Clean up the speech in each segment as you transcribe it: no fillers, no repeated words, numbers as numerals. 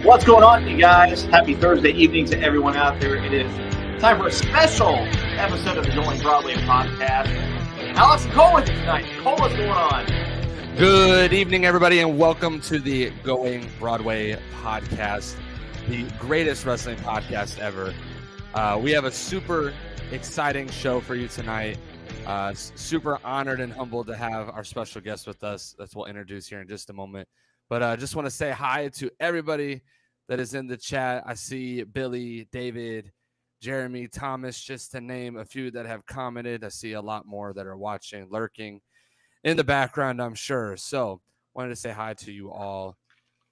What's going on, you guys? Happy Thursday evening to everyone out there. It is time for a special episode of the Going Broadway Podcast. Alex and Cole with you tonight. Cole, what's going on? Good evening, everybody, and welcome to the Going Broadway Podcast, the greatest wrestling podcast ever. We have a super exciting show for you tonight. Super honored and humbled to have our special guest with us that we'll introduce here in just a moment. But I just want to say hi to everybody that is in the chat. I see Billy, David, Jeremy, Thomas, just to name a few that have commented. I see a lot more that are watching, lurking in the background, I'm sure. So wanted to say hi to you all.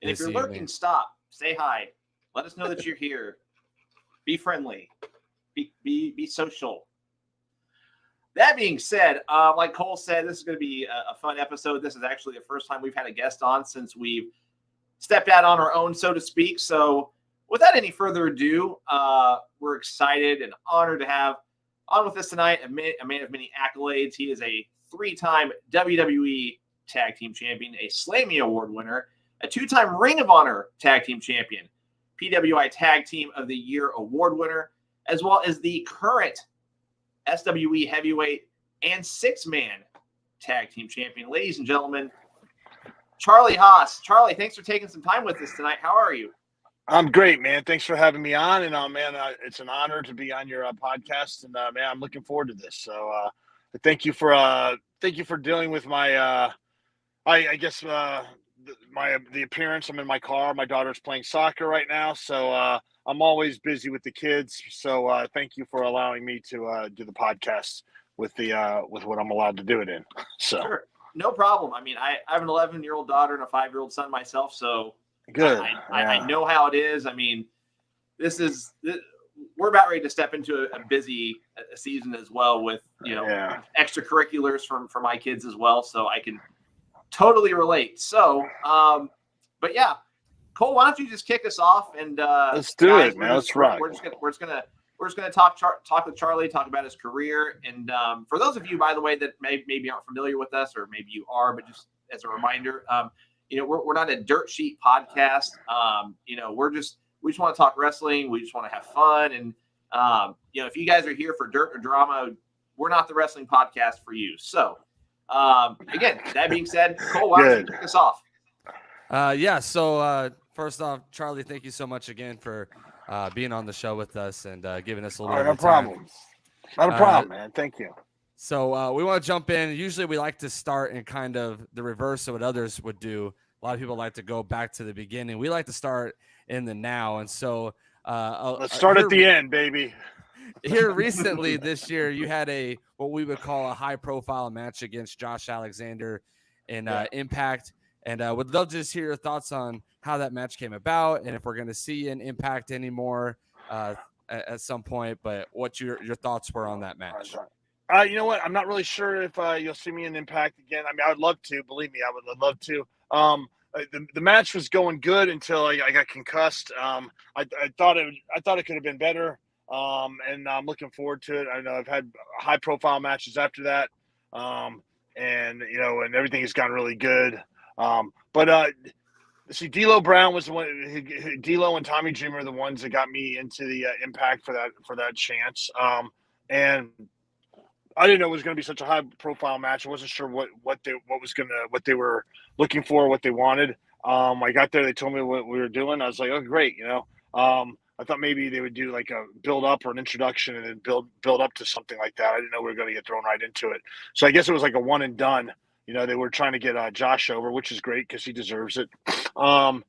And if you're lurking, stop. Say hi. Let us know that you're here. Be friendly. Be social. That being said, like Cole said, this is going to be a fun episode. This is actually the first time we've had a guest on since we've stepped out on our own, so to speak. So without any further ado, we're excited and honored to have on with us tonight a man of many accolades. He is a three-time WWE Tag Team Champion, a Slammy Award winner, a two-time Ring of Honor Tag Team Champion, PWI Tag Team of the Year Award winner, as well as the current SWE Heavyweight and Six-Man Tag Team Champion. Ladies and gentlemen, Charlie Haas. Charlie, thanks for taking some time with us tonight. How are you? I'm great, man. Thanks for having me on. And, man, it's an honor to be on your podcast. And, man, I'm looking forward to this. So thank you for dealing with my, the appearance. I'm in my car. My daughter's playing soccer right now. So I'm always busy with the kids. So thank you for allowing me to do the podcast with what I'm allowed to do it in. So. Sure. No problem. I mean, I have an 11-year-old daughter and a 5-year-old son myself, so good. I know how it is. I mean, we're about ready to step into a busy season as well with extracurriculars for my kids as well, so I can totally relate. So, but yeah, Cole, why don't you just kick us off and let's do it, man. Let's rock. We're just gonna talk with Charlie, talk about his career, and for those of you, by the way, that maybe aren't familiar with us, or maybe you are, but just as a reminder, we're not a dirt sheet podcast. We just want to talk wrestling. We just want to have fun, and if you guys are here for dirt or drama, we're not the wrestling podcast for you. So, again, that being said, Cole, why don't you kick us off? So first off, Charlie, thank you so much again for being on the show with us and giving us a little bit of time. Not a problem, man. Thank you. So we want to jump in. Usually we like to start in kind of the reverse of what others would do. A lot of people like to go back to the beginning. We like to start in the now. And so let's start at the end, baby. Here recently this year, you had what we would call a high-profile match against Josh Alexander in Impact. And would love to just hear your thoughts on how that match came about and if we're going to see an Impact anymore at some point, but what your thoughts were on that match. You know what? I'm not really sure if you'll see me in Impact again. I mean, I would love to. Believe me, I would love to. The match was going good until I got concussed. I thought it could have been better, and I'm looking forward to it. I know I've had high-profile matches after that, and everything has gotten really good. See, D'Lo Brown was the one. D'Lo and Tommy Dreamer are the ones that got me into the Impact for that chance. And I didn't know it was going to be such a high profile match. I wasn't sure what they were looking for, what they wanted. I got there, they told me what we were doing. I was like, oh, great, I thought maybe they would do like a build up or an introduction and then build up to something like that. I didn't know we were going to get thrown right into it. So I guess it was like a one and done. They were trying to get Josh over, which is great because he deserves it. But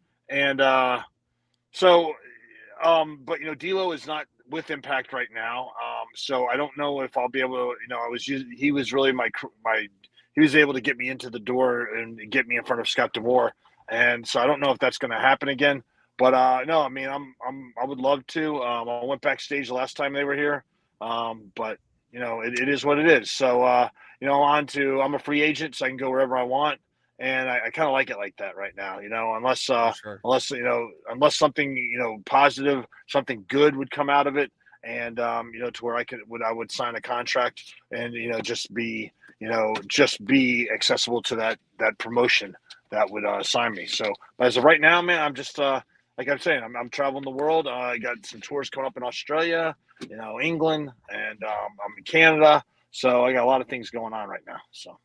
D'Lo is not with Impact right now. So I don't know if I'll be able to, he was really he was able to get me into the door and get me in front of Scott DeVore. And so I don't know if that's going to happen again, but no, I mean, I would love to. I went backstage the last time they were here. But it is what it is. So, I'm a free agent, so I can go wherever I want. And I kind of like it like that right now, unless something, positive, something good would come out of it. And, to where I would sign a contract and, just be accessible to that promotion that would sign me. So, but as of right now, man, I'm just like I'm saying, I'm traveling the world. I got some tours coming up in Australia, England, and I'm in Canada. So I got a lot of things going on right now. So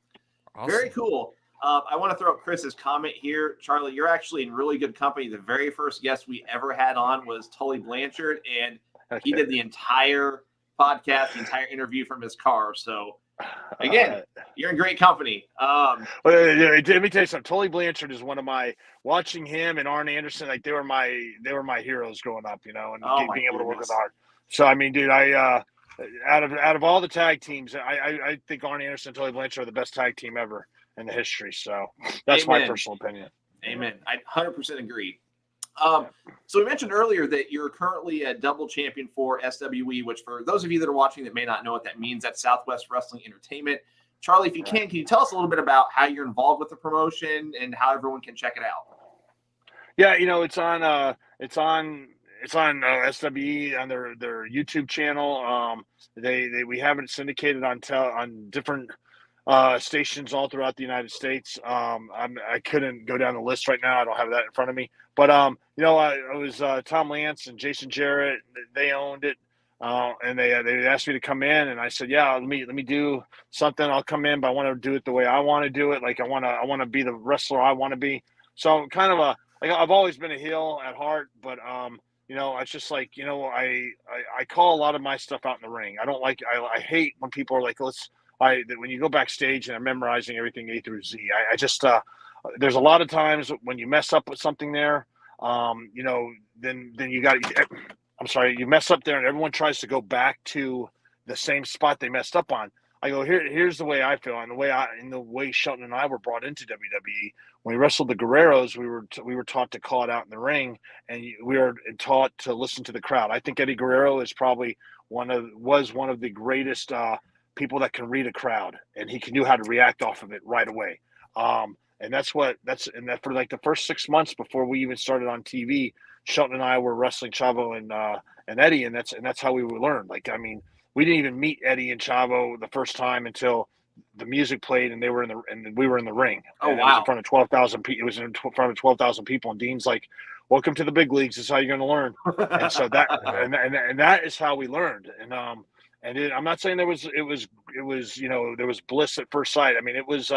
Awesome. Very cool. I want to throw up Chris's comment here. Charlie, you're actually in really good company. The very first guest we ever had on was Tully Blanchard, and he did the entire podcast, the entire interview from his car. So, again, you're in great company. Let me tell you something. Tully Blanchard is one of my watching him and Arn Anderson. Like they were my heroes growing up, and being able to work with Arn. So I mean, dude, out of all the tag teams, I think Arn Anderson and Tully Blanchard are the best tag team ever in the history. So that's my personal opinion. Amen. I 100% agree. So we mentioned earlier that you're currently a double champion for SWE, which for those of you that are watching that may not know what that means, that's Southwest Wrestling Entertainment. Charlie, if you can you tell us a little bit about how you're involved with the promotion and how everyone can check it out? Yeah, it's on SWE on their YouTube channel. We have it syndicated on different stations all throughout the United States. I couldn't go down the list right now. I don't have that in front of me. But I was Tom Lance and Jason Jarrett. They owned it, and they asked me to come in, and I said, yeah, let me do something. I'll come in, but I want to do it the way I want to do it. Like I want to be the wrestler I want to be. So kind of I've always been a heel at heart, but it's just like I call a lot of my stuff out in the ring. I don't like I hate when people are like when you go backstage and I'm memorizing everything A through Z. I just there's a lot of times when you mess up with something there, then you mess up there and everyone tries to go back to the same spot they messed up on. I go, here's the way I feel, and the way Shelton and I were brought into WWE. When we wrestled the Guerreros, we were taught to call it out in the ring, and we were taught to listen to the crowd. I think Eddie Guerrero is probably was one of the greatest people that can read a crowd, and he knew how to react off of it right away. And that for like the first 6 months before we even started on TV, Shelton and I were wrestling Chavo and Eddie, and that's how we learned. Like, I mean, we didn't even meet Eddie and Chavo the first time until the music played and we were in the ring. Oh, and wow. It was in front of 12,000 people. It was in front of 12,000 people, and Dean's like, "Welcome to the big leagues. This is how you're going to learn." And so that and that is how we learned. And I'm not saying there was bliss at first sight. I mean, it was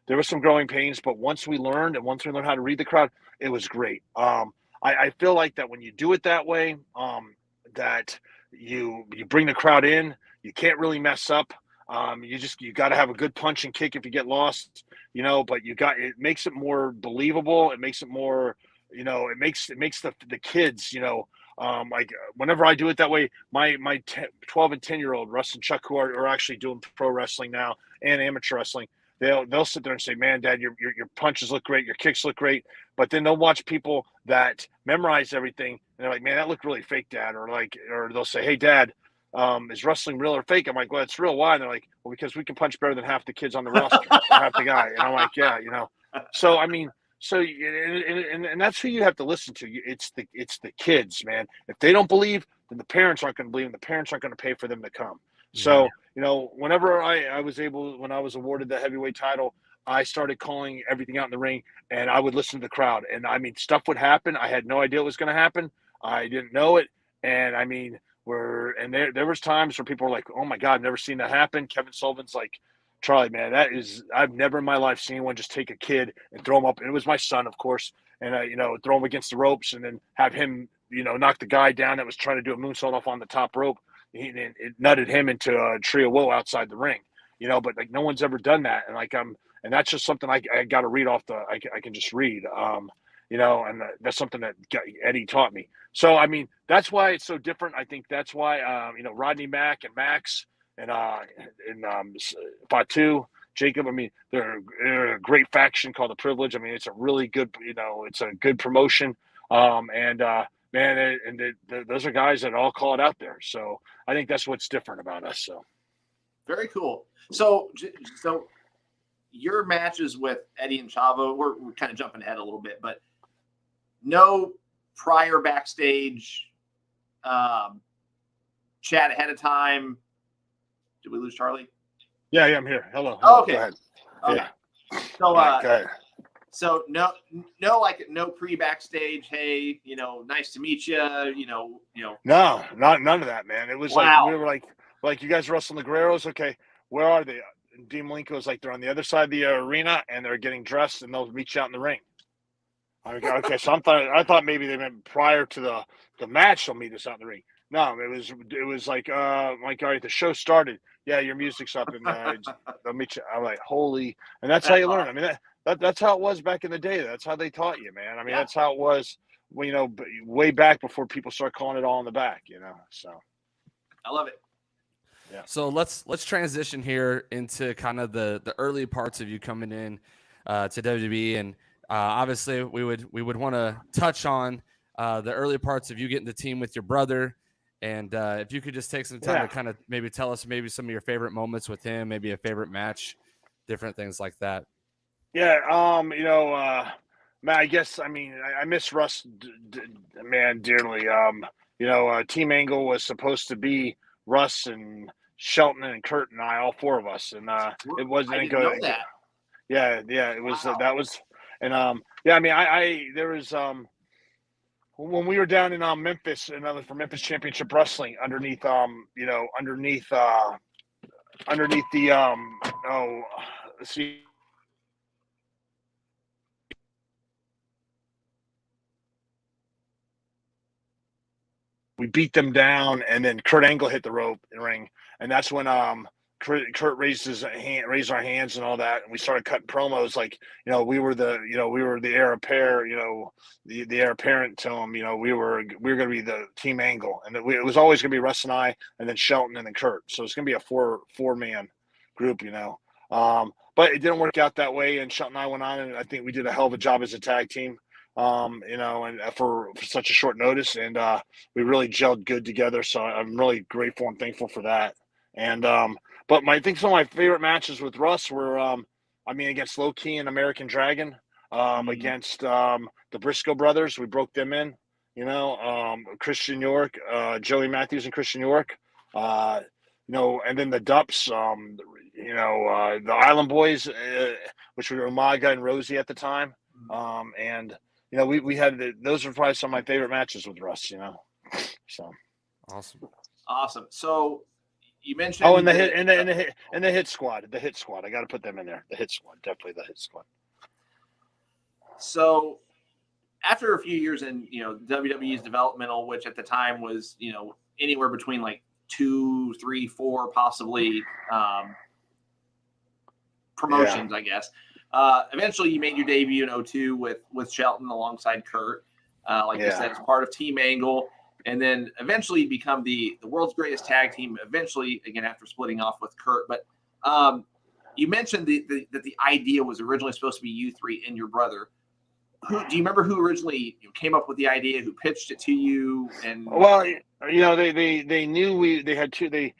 there was some growing pains, but once we learned how to read the crowd, it was great. I feel like that when you do it that way, that you bring the crowd in, you can't really mess up. You got to have a good punch and kick if you get lost, but it makes it more believable. It makes it more, it makes the kids, like whenever I do it that way, my 12 and 10-year-old Russ and Chuck, who are actually doing pro wrestling now and amateur wrestling, they'll sit there and say, "Man, Dad, your punches look great, your kicks look great." But then they'll watch people that memorize everything, and they're like, "Man, that looked really fake, Dad." Or they'll say, "Hey, Dad, is wrestling real or fake?" I'm like, "Well, it's real." Why? And they're like, "Well, because we can punch better than half the kids on the roster, half the guy." And I'm like, "Yeah, So I mean, and that's who you have to listen to. It's the kids, man. If they don't believe, then the parents aren't going to believe, and the parents aren't going to pay for them to come. So, whenever I was when I was awarded the heavyweight title, I started calling everything out in the ring, and I would listen to the crowd. And I mean, stuff would happen. I had no idea what was going to happen. I didn't know it. And I mean, there was times where people were like, "Oh my God, I've never seen that happen." Kevin Sullivan's like, "Charlie, man, I've never in my life seen one just take a kid and throw him up." And it was my son, of course, and throw him against the ropes and then have him, knock the guy down that was trying to do a moonsault off on the top rope. It nutted him into a tree of woe outside the ring, but like no one's ever done that. And and that's just something I got to read off I can just read, and that's something that Eddie taught me. So, I mean, that's why it's so different. I think that's why, Rodney Mack and Max and Fatu, Jacob, I mean, they're a great faction called The Privilege. I mean, it's a really good, it's a good promotion. Man, those are guys that all call it out there. So I think that's what's different about us. So very cool. So your matches with Eddie and Chavo, we're kind of jumping ahead a little bit, but no prior backstage chat ahead of time. Did we lose Charlie? Yeah, I'm here. Hello. Oh, okay. Go ahead. Okay. Yeah. So, go ahead. So no, no pre-backstage. Hey, nice to meet you. No, none of that, man. It was like we were like you guys wrestling the Guerreros. Okay, where are they? And Dean Malenko was like, they're on the other side of the arena and they're getting dressed and they'll meet you out in the ring. Okay, so I thought maybe they meant prior to the match they'll meet us out in the ring. No, it was like all right, the show started. Yeah, your music's up and they'll meet you. I'm like, holy, and that's how you learn. I mean that's how it was back in the day. That's how they taught you, man. I mean that's how it was. Way back before people start calling it all in the back. So I love it. Yeah. So let's transition here into kind of the early parts of you coming in to WWE, and obviously we would want to touch on the early parts of you getting the team with your brother, and if you could just take some time to kind of maybe tell us maybe some of your favorite moments with him, maybe a favorite match, different things like that. Yeah. Man, I guess I miss Russ, man, dearly. Team Angle was supposed to be Russ and Shelton and Kurt and I, all four of us, and it wasn't. I didn't know that. Yeah, it was. Wow. That was, and I there was when we were down in Memphis, for Memphis Championship Wrestling, underneath the let's see. We beat them down, and then Kurt Angle hit the rope and ring, and that's when Kurt raised our hands and all that, and we started cutting promos like we were the heir apparent, the heir apparent to him. We were going to be the Team Angle, and it was always going to be Russ and I, and then Shelton, and then Kurt. So it's going to be a four-man group, But it didn't work out that way, and Shelton and I went on, and I think we did a hell of a job as a tag team. And for such a short notice, and we really gelled good together. So I'm really grateful and thankful for that. And but I think some of my favorite matches with Russ were, against Low Key and American Dragon, against the Briscoe brothers. We broke them in, Christian York, Joey Matthews, and Christian York, and then the Dups, the Island Boys, which were Umaga and Rosie at the time, and. We had those were probably some of my favorite matches with Russ, So awesome. So you mentioned and the hit squad. I got to put them in there. The hit squad, definitely the hit squad. So after a few years in WWE's developmental, which at the time was anywhere between like 2, 3, 4 possibly promotions, I guess. Eventually, you made your debut in 2002 with Shelton alongside Kurt, you said, as part of Team Angle, and then eventually become the world's greatest tag team. Eventually, again after splitting off with Kurt, but you mentioned that the idea was originally supposed to be you three and your brother. Do you remember who originally came up with the idea? Who pitched it to you? And they knew they had two. They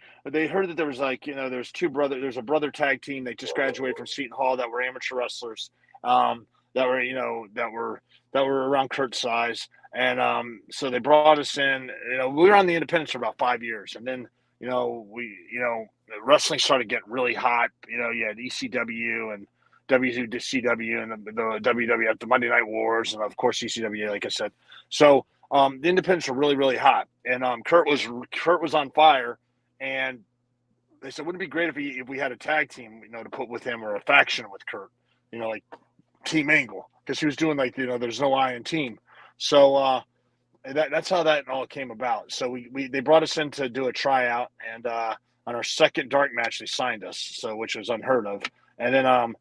heard that there was there's two brothers. There's a brother tag team. They just graduated from Seton Hall that were amateur wrestlers. That were around Kurt's size, and so they brought us in. We were on the independents for about 5 years, and then wrestling started getting really hot. You had ECW and WCW and the WWF, the Monday Night Wars, and of course ECW, like I said. So the independents were really, really hot, and Kurt was on fire, and they said, wouldn't it be great if we had a tag team, to put with him, or a faction with Kurt, like Team Angle, because he was doing there's no I in team. So that's how that all came about. So they brought us in to do a tryout, and on our second dark match they signed us, so which was unheard of. And then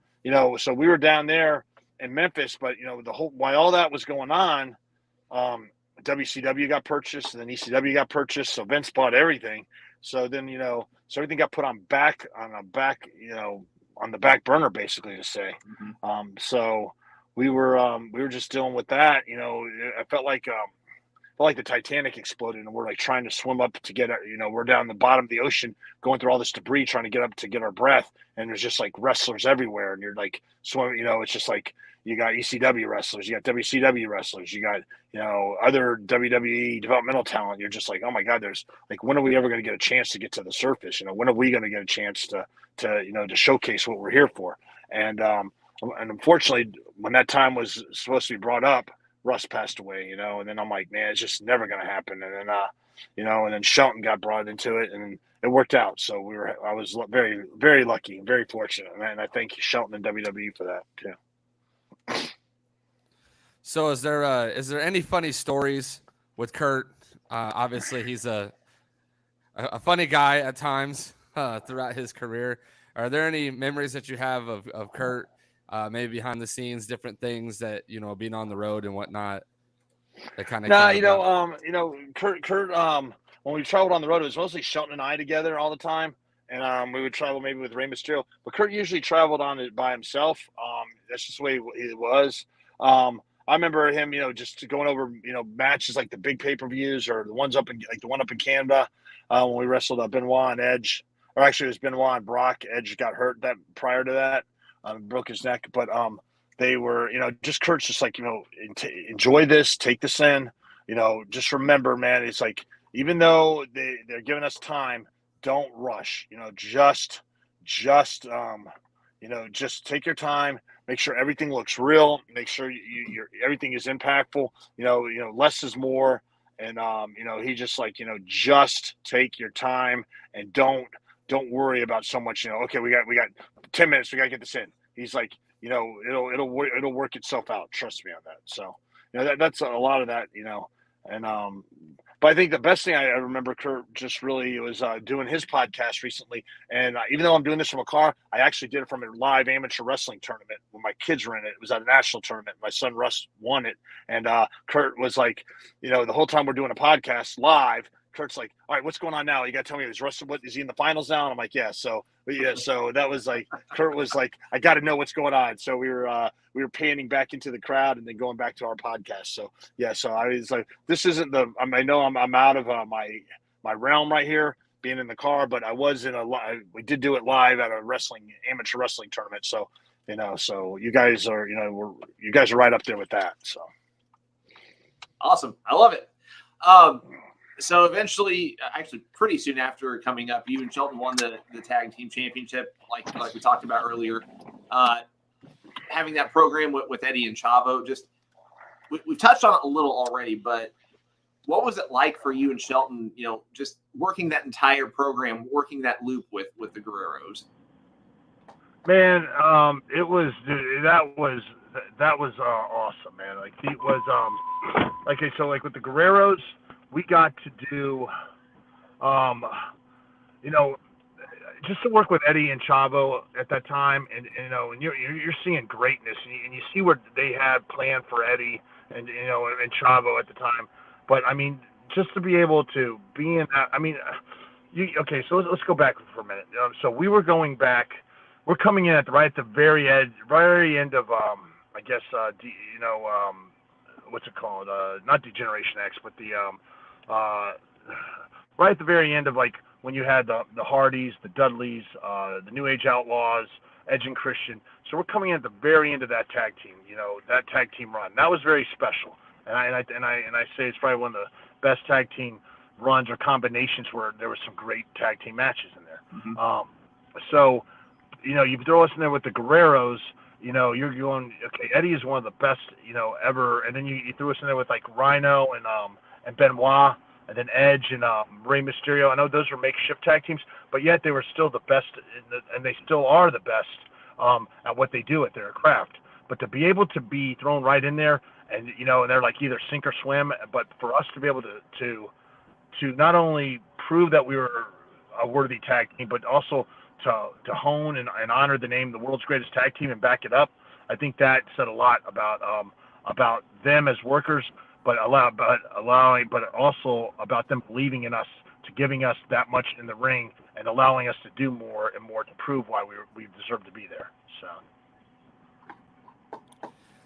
so we were down there in Memphis, but while all that was going on, WCW got purchased, and then ECW got purchased. So Vince bought everything. So then so everything got put on the back burner, basically, to say. Mm-hmm. So we were just dealing with that. I felt like the Titanic exploded, and we're trying to swim up to get we're down the bottom of the ocean going through all this debris trying to get up to get our breath, and there's just wrestlers everywhere, and you're swimming. It's just you got ECW wrestlers, you got WCW wrestlers, you got other WWE developmental talent. You're just oh my God, there's when are we ever going to get a chance to get to the surface? When are we going to get a chance to showcase what we're here for? And And unfortunately, when that time was supposed to be brought up, Russ passed away, and then I'm like, man, it's just never going to happen. And then, and then Shelton got brought into it, and it worked out. So I was very, very lucky, very fortunate. And I thank Shelton and WWE for that too. So is there any funny stories with Kurt? Obviously, he's a funny guy at times throughout his career. Are there any memories that you have of Kurt, maybe behind the scenes, different things that, being on the road and whatnot that kind of Kurt, when we traveled on the road, it was mostly Shelton and I together all the time. And we would travel maybe with Rey Mysterio, but Kurt usually traveled on it by himself. That's just the way it was. I remember him, just going over, matches like the big pay-per-views or the ones the one up in Canada when we wrestled Benoit and Edge. Or actually, it was Benoit and Brock. Edge got hurt prior to that, broke his neck. But they were, just Kurt's just like, enjoy this, take this in. Just remember, man, it's like, even though they're giving us time, don't rush. Just take your time. Make sure everything looks real. Make sure everything is impactful. Less is more. And he just like, just take your time and don't worry about so much. Okay, we got 10 minutes. We got to get this in. He's like, it'll work itself out. Trust me on that. So, that's a lot of that. And but I think the best thing I remember Kurt just really was doing his podcast recently. And even though I'm doing this from a car, I actually did it from a live amateur wrestling tournament when my kids were in it. It was at a national tournament. My son Russ won it. And Kurt was like, the whole time we're doing a podcast live, Kurt's like, all right, what's going on now? You got to tell me, is he in the finals now? And I'm like, yeah. So that was like, Kurt was like, I got to know what's going on. So we were panning back into the crowd and then going back to our podcast. So yeah, so I was like, this isn't I know I'm out of my realm right here, being in the car, but I was we did do it live at a amateur wrestling tournament. So, so you guys are, you guys are right up there with that. So awesome. I love it. So eventually, actually pretty soon after coming up, you and Shelton won the tag team championship, like we talked about earlier. Having that program with Eddie and Chavo, just we've touched on it a little already, but what was it like for you and Shelton, just working that entire program, working that loop with the Guerreros? Man, that was awesome, man. Like he was so with the Guerreros, we got to do, just to work with Eddie and Chavo at that time, and you're seeing greatness, and you see what they had planned for Eddie and and Chavo at the time. But I mean, just to be able to be in that, I mean, so let's go back for a minute. So we were going back, we're coming in right at the very end of I guess what's it called? Not Degeneration X, but the right at the very end of like when you had the Hardys, the Dudleys, the New Age Outlaws, Edge and Christian. So we're coming in at the very end of that tag team, that tag team run. That was very special, and I say it's probably one of the best tag team runs or combinations where there was some great tag team matches in there. Mm-hmm. So you throw us in there with the Guerreros. You're going, okay, Eddie is one of the best, ever, and then you threw us in there with like Rhino and Benoit, and then Edge and Rey Mysterio. I know those were makeshift tag teams, but yet they were still the best, and they still are the best at what they do at their craft. But to be able to be thrown right in there, and and they're like either sink or swim, but for us to be able to not only prove that we were a worthy tag team, but also to hone and honor the name, the world's greatest tag team, and back it up, I think that said a lot about them as workers, but also about them believing in us, to giving us that much in the ring and allowing us to do more and more to prove why we deserve to be there.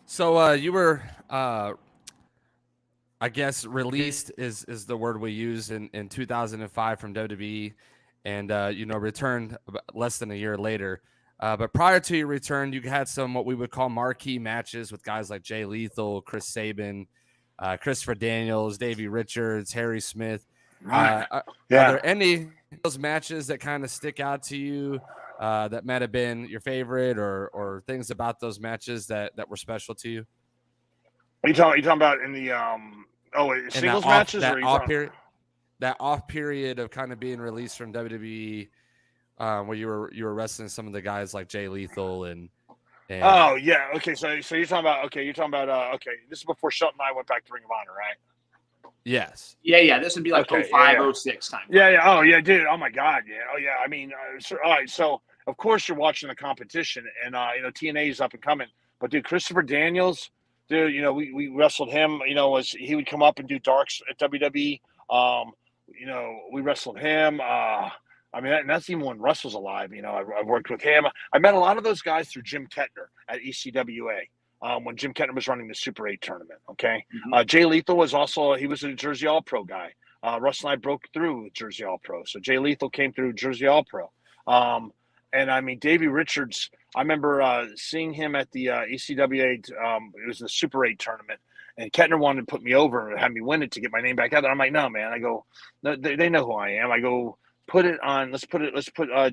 So you were, I guess, released is the word we use in 2005 from WWE, and returned less than a year later. But prior to your return, you had some what we would call marquee matches with guys like Jay Lethal, Chris Sabin, Christopher Daniels, Davey Richards, Harry Smith. Are there any of those matches that kind of stick out to you that might have been your favorite, or things about those matches that were special to you? Are you talking about in the singles matches, or that off period of kind of being released from WWE, where you were wrestling some of the guys like Jay Lethal and oh yeah, okay. So you're talking about this is before Shelton and I went back to Ring of Honor, right? Yes. Yeah. This would be like 05, 06 time. Yeah. Oh yeah, dude. Oh my God. Yeah. Oh yeah. I mean, all right. So of course you're watching the competition, and TNA is up and coming. But dude, Christopher Daniels, dude, we wrestled him. He would come up and do darks at WWE. We wrestled him. And that's even when Russell's alive. I've worked with him. I met a lot of those guys through Jim Kettner at ECWA when Jim Kettner was running the Super 8 tournament. Okay. Mm-hmm. Jay Lethal was he was a Jersey All-Pro guy. Russ and I broke through with Jersey All-Pro. So Jay Lethal came through Jersey All-Pro. Davey Richards, I remember seeing him at the ECWA. It was the Super 8 tournament. And Kettner wanted to put me over and have me win it to get my name back out there. I'm like, no, man. I go, no, they know who I am. I go, put it on. Let's put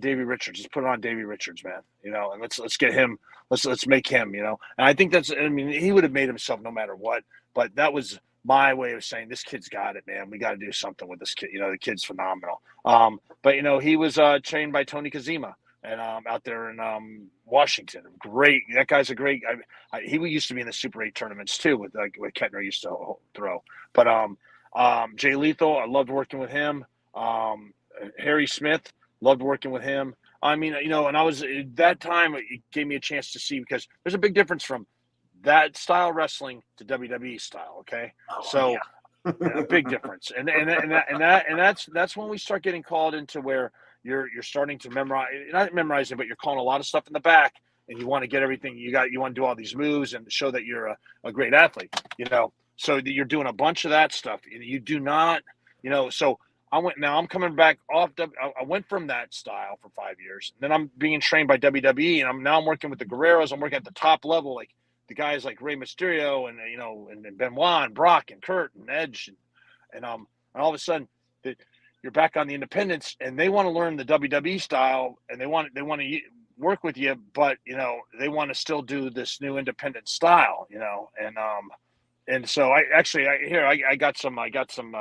Davey Richards. Let's put it on Davey Richards, man. And let's get him. Let's make him. And I think he would have made himself no matter what. But that was my way of saying, this kid's got it, man. We got to do something with this kid. The kid's phenomenal. But he was trained by Tony Kazima and out there in Washington. Great. That guy's a great. He used to be in the Super 8 tournaments too, with Kettner used to throw. But Jay Lethal, I loved working with him. Harry Smith, loved working with him. And I was at that time, it gave me a chance to see, because there's a big difference from that style wrestling to WWE style. Okay. A big difference. And that's when we start getting called into where you're starting to memorize, not memorizing, but you're calling a lot of stuff in the back, and you want to get everything you want to do all these moves and show that you're a great athlete, so that you're doing a bunch of that stuff. You do not, so I'm coming back off. I went from that style for 5 years. Then I'm being trained by WWE, and I'm working with the Guerreros. I'm working at the top level, like the guys like Rey Mysterio and and Benoit and Brock and Kurt and Edge, and all of a sudden you're back on the independents, and they want to learn the WWE style, and they want to work with you, but they want to still do this new independent style, and so I got some.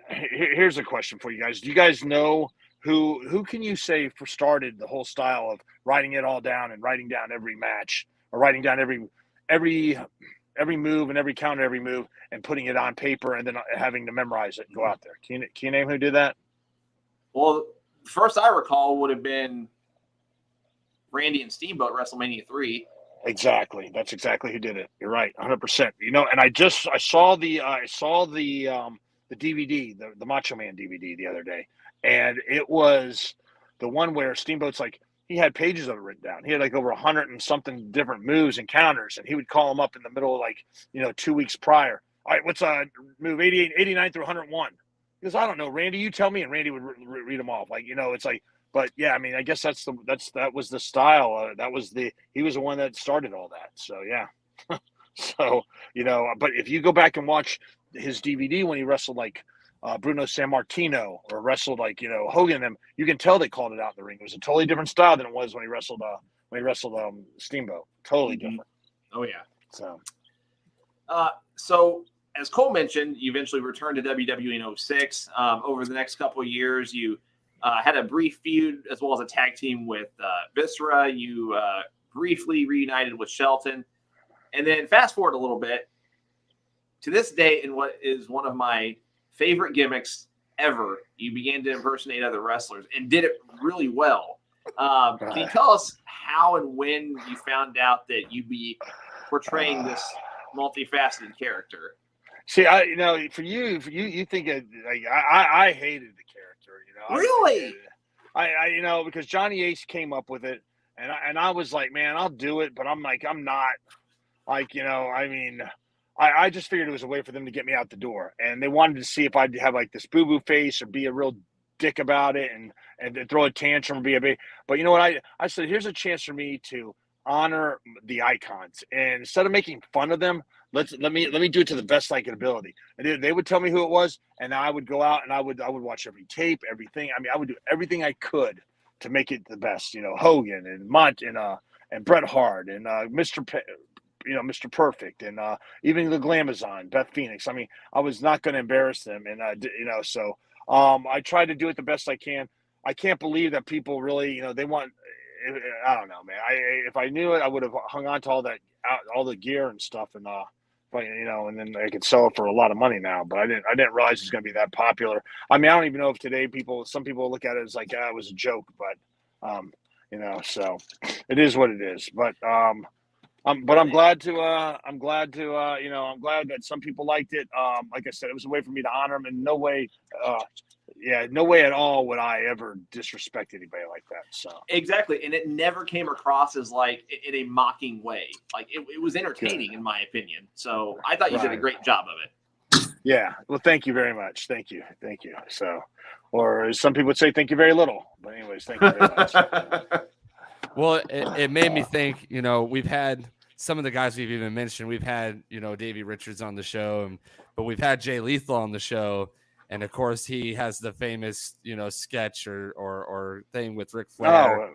Here's a question for you guys. Do you guys know who can you say started the whole style of writing it all down and writing down every match, or writing down every move and every counter, every move, and putting it on paper and then having to memorize it and go out there? Can you name who did that? Well, first I recall would have been Randy and Steamboat at WrestleMania 3. Exactly. That's exactly who did it. You're right. 100%. And I saw the DVD, the Macho Man DVD the other day, and it was the one where Steamboat's he had pages of it written down. He had over 100 and something different moves and counters, and he would call them up in the middle of 2 weeks prior. All right, what's move 88, 89 through 101? He goes, I don't know, Randy, you tell me, and Randy would read them off. But yeah, I guess that was the style. He was the one that started all that. So yeah. So, but if you go back and watch his DVD when he wrestled Bruno Sammartino, or wrestled Hogan and them, you can tell they called it out in the ring. It was a totally different style than it was when he wrestled Steamboat. Totally different. Oh yeah. So so as Cole mentioned, you eventually returned to WWE in 06. Over the next couple of years, you had a brief feud as well as a tag team with Viscera. You briefly reunited with Shelton. And then fast forward a little bit to this day, in what is one of my favorite gimmicks ever, you began to impersonate other wrestlers and did it really well. Can you tell us how and when you found out that you'd be portraying this multifaceted character? See, for you think I hated the character. Really? I because Johnny Ace came up with it, and I was like, man, I'll do it, but I'm not. I just figured it was a way for them to get me out the door, and they wanted to see if I'd have this boo-boo face or be a real dick about it and throw a tantrum or be a big. But you know what? I said, here's a chance for me to honor the icons, and instead of making fun of them, let me do it to the best I can ability. And they would tell me who it was, and I would go out and I would watch every tape, everything. I would do everything I could to make it the best. Hogan and Mont and Bret Hart and Mr. Mr. Perfect and even the Glamazon, Beth Phoenix. I mean, I was not going to embarrass them, and so I tried to do it the best I can. I can't believe that people really, they want. I don't know, man. If I knew it, I would have hung on to all the gear and stuff, and and then I could sell it for a lot of money now. But I didn't realize it's going to be that popular. I mean, I don't even know if today some people look at it as like, it was a joke, but so it is what it is. But I'm glad that some people liked it. Like I said, it was a way for me to honor them, and no way at all would I ever disrespect anybody like that. So exactly, and it never came across as like in a mocking way. Like it was entertaining, in my opinion. So I thought you did a great job of it. Yeah. Well, thank you very much. Thank you. So, or as some people would say, thank you very little. But anyways, thank you very much. Well, it made me think. We've had some of the guys we've even mentioned. We've had Davey Richards on the show, but we've had Jay Lethal on the show. And of course, he has the famous, sketch or thing with Ric Flair,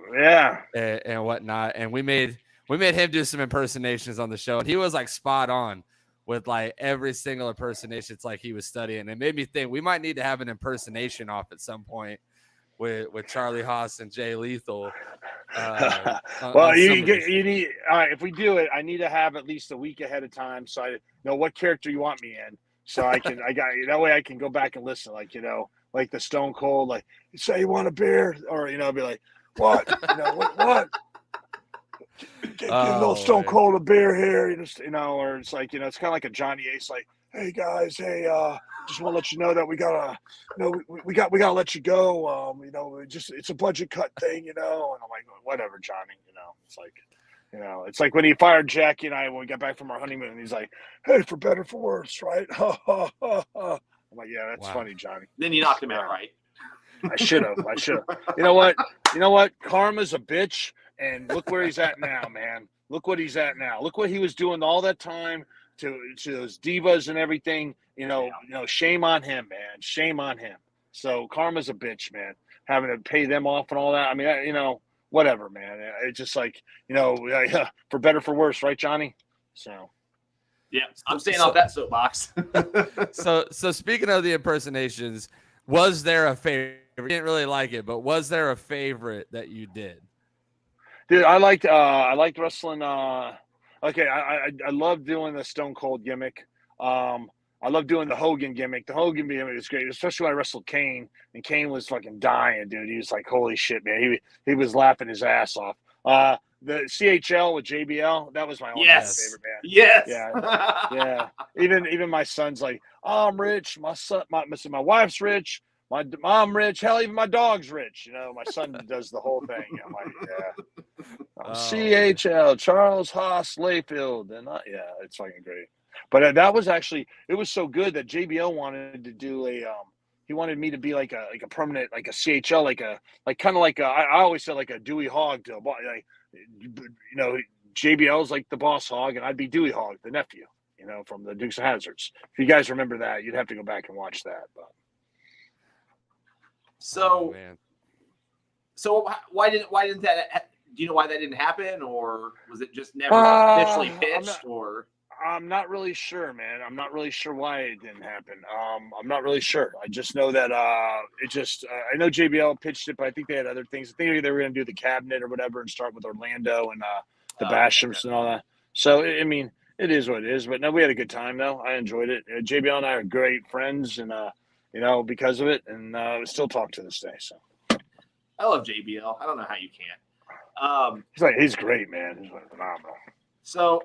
and whatnot. And we made him do some impersonations on the show, and he was like spot on with like every single impersonation. It's like he was studying. It made me think we might need to have an impersonation off at some point with Charlie Haas and Jay Lethal. Well, you need. All right, if we do it, I need to have at least a week ahead of time so I know what character you want me in. So that way I can go back and listen, like the Stone Cold, like, say you want a beer, or, be like, what, what? Give a little Stone Cold a beer here, or it's like, it's kind of like a Johnny Ace, like, hey guys, just want to let you know that we gotta, we gotta let you go. It's a budget cut thing, and I'm like, whatever, Johnny, it's like. It's like when he fired Jackie and I when we got back from our honeymoon, and he's like, "Hey, for better, for worse, right?" I'm like, "Yeah, that's funny, Johnny." Then you knocked him out, right? I should have. You know what? Karma's a bitch, and look where he's at now, man. Look what he's at now. Look what he was doing all that time to those divas and everything. Shame on him, man. Shame on him. So karma's a bitch, man. Having to pay them off and all that. I mean, whatever, man. It's just like, for better, for worse, right, Johnny? So, yeah, I'm staying off that soapbox. So speaking of the impersonations, was there a favorite? You didn't really like it, but was there a favorite that you did? Dude, I liked wrestling. I love doing the Stone Cold gimmick. I love doing the Hogan gimmick. The Hogan gimmick is great, especially when I wrestled Kane, and Kane was fucking dying, dude. He was like, holy shit, man. He was laughing his ass off. The CHL with JBL, that was my favorite, man. Yes. Yeah. Even my son's like, oh, I'm rich. My son, my wife's rich. My mom rich. Hell, even my dog's rich. My son does the whole thing. I'm like, CHL, Charles Haas Layfield. And it's fucking great. But that was actually, it was so good that JBL wanted to do he wanted me to be like a permanent, like a CHL, I always said like a Dewey Hogg deal. Like, JBL's like the boss hog, and I'd be Dewey Hogg, the nephew, from the Dukes of Hazzards. If you guys remember that, you'd have to go back and watch that. But. So why didn't that? Do you know why that didn't happen, or was it just never officially pitched, or? I'm not really sure, man. I'm not really sure why it didn't happen. I'm not really sure. I just know that I know JBL pitched it, but I think they had other things. I think they were going to do the cabinet or whatever and start with Orlando and the Bashams and all that. So, I mean, it is what it is. But no, we had a good time, though. I enjoyed it. JBL and I are great friends, and, because of it, and we still talk to this day. So I love JBL. I don't know how you can't. He's great, man. He's phenomenal. So,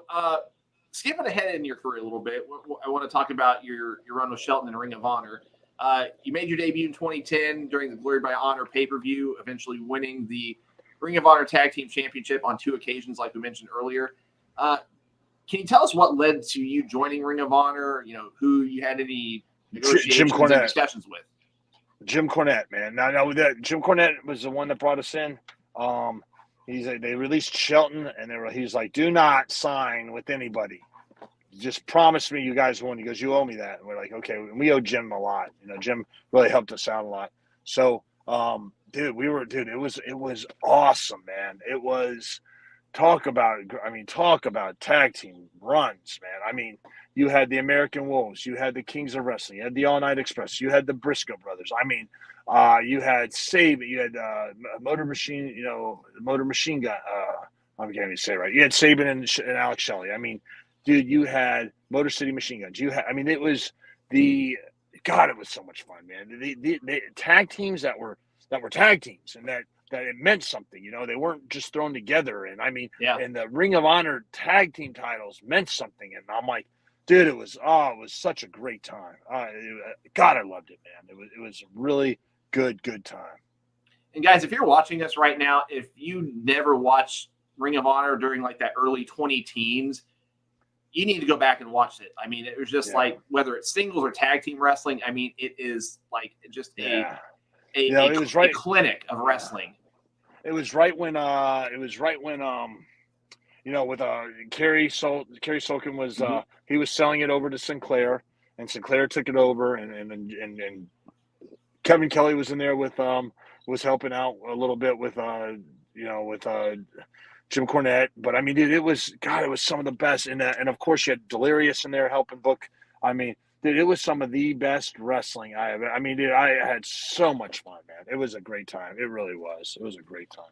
skipping ahead in your career a little bit, I want to talk about your run with Shelton in Ring of Honor. You made your debut in 2010 during the Glory by Honor pay-per-view, eventually winning the Ring of Honor Tag Team Championship on 2 occasions, like we mentioned earlier. Can you tell us what led to you joining Ring of Honor? Who you had any negotiations and discussions with? Jim Cornette, man. Now Jim Cornette was the one that brought us in. They released Shelton, and he's like, do not sign with anybody. Just promise me you guys won. He goes, you owe me that. And we're like, okay. And we owe Jim a lot. Jim really helped us out a lot. So dude, it was awesome, man. It was talk about tag team runs, man. I mean, you had the American Wolves, you had the Kings of Wrestling, you had the All Night Express, you had the Briscoe brothers. I mean, you had Saban, you had Motor Machine Gun. I can't even say it right. You had Saban and Alex Shelley. I mean, dude, you had Motor City Machine Guns. It was it was so much fun, man. The tag teams that were tag teams, and that it meant something. You know, they weren't just thrown together. And I mean, and the Ring of Honor tag team titles meant something. And I'm like, dude, it was such a great time. God, I loved it, man. It was a really good time. And guys, if you're watching us right now, if you never watched Ring of Honor during like that early 2010s, you need to go back and watch it. I mean, it was just like, whether it's singles or tag team wrestling, I mean, it is like just a clinic of wrestling. It was right when with Kerry Sulkin was he was selling it over to Sinclair, and Sinclair took it over, and Kevin Kelly was in there with was helping out a little bit with Jim Cornette. But I mean, dude, it was some of the best. And of course you had Delirious in there helping book. I mean, dude, it was some of the best wrestling I have. I mean, dude, I had so much fun, man. It was a great time. It really was. It was a great time.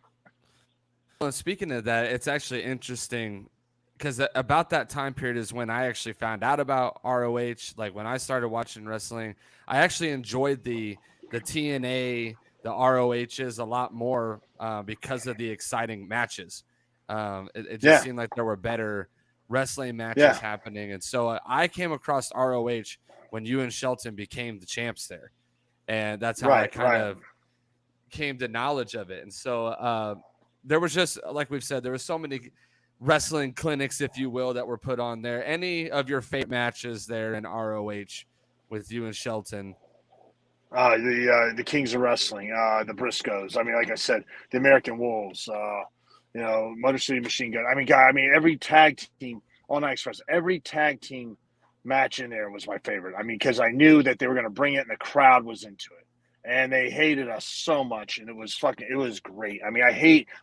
Well, speaking of that, it's actually interesting because about that time period is when I actually found out about ROH. Like when I started watching wrestling, I actually enjoyed the TNA, the ROHs a lot more because of the exciting matches. It just seemed like there were better wrestling matches happening. And so I came across ROH when you and Shelton became the champs there. And that's how I kind of came to knowledge of it. And so there was just, like we've said, there were so many wrestling clinics, if you will, that were put on there. Any of your favorite matches there in ROH with you and Shelton? The Kings of Wrestling, the Briscoes. I mean, like I said, the American Wolves, Motor City Machine Gun. I mean, every tag team, All Night Express, every tag team match in there was my favorite. I mean, because I knew that they were going to bring it and the crowd was into it. And they hated us so much, and it was great. I mean,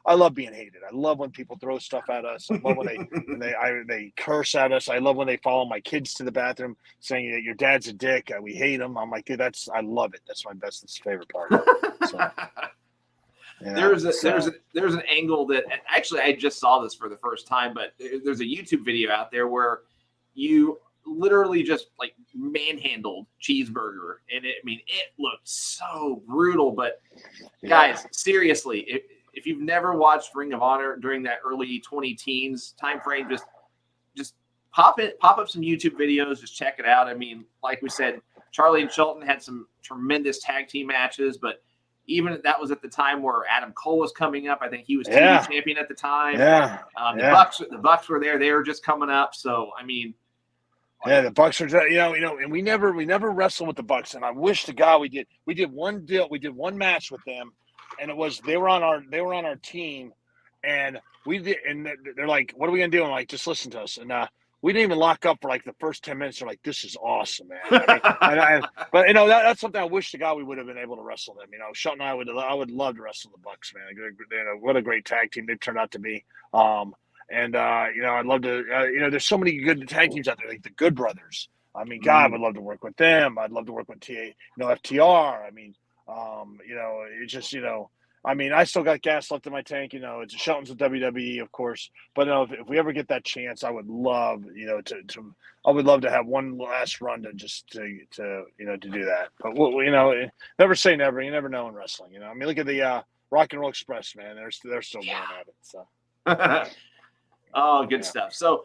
I love being hated. I love when people throw stuff at us. I love when they curse at us. I love when they follow my kids to the bathroom saying that your dad's a dick. We hate him. I'm like, dude, I love it. That's my favorite part. So, there's an angle that actually I just saw this for the first time, but there's a YouTube video out there where you literally just like manhandled Cheeseburger, and it looked so brutal. But guys, seriously, if you've never watched Ring of Honor during that early 2010s time frame, just pop up some YouTube videos, just check it out. I mean, like we said, Charlie and Shelton had some tremendous tag team matches, but even that was at the time where Adam Cole was coming up. I think he was TV champion at the time. The Bucks were there; they were just coming up. So I mean. Yeah, the Bucks are, and we never wrestled with the Bucks, and I wish to God we did. We did one deal, we did one match with them, and it was they were on our team, and we did, and they're like, "What are we gonna do?" And I'm like, "Just listen to us." And we didn't even lock up for like the first 10 minutes. They're like, "This is awesome, man." I mean, but that's something I wish to God we would have been able to wrestle them. Shelton and I would love to wrestle the Bucks, man. What a great tag team they've turned out to be. And I'd love to. There's so many good tag teams out there, like the Good Brothers. I mean, God, I would love to work with them. I'd love to work with FTR. I mean, it's just, I mean, I still got gas left in my tank. It's Shelton's with WWE, of course. But if we ever get that chance, I would love, I would love to have one last run to do that. But never say never. You never know in wrestling. I mean, look at the Rock and Roll Express, man. They're still going at it. So. Oh, good stuff. So,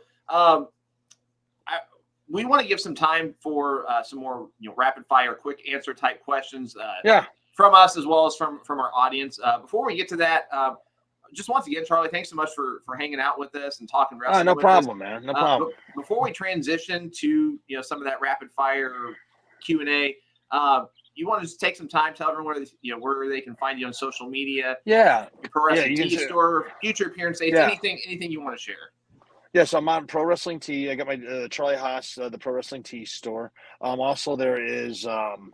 we want to give some time for some more, rapid fire, quick answer type questions. From us as well as from our audience. Before we get to that, just once again, Charlie, thanks so much for hanging out with us and talking wrestling. No problem, man. No problem. Before we transition to some of that rapid fire Q&A, you want to just take some time, tell everyone where they can find you on social media. Yeah. Your Pro Wrestling Tee store, future appearance dates, anything you want to share. Yes, I'm on Pro Wrestling Tee. I got my Charlie Haas, the Pro Wrestling Tee store. Also, there is I'm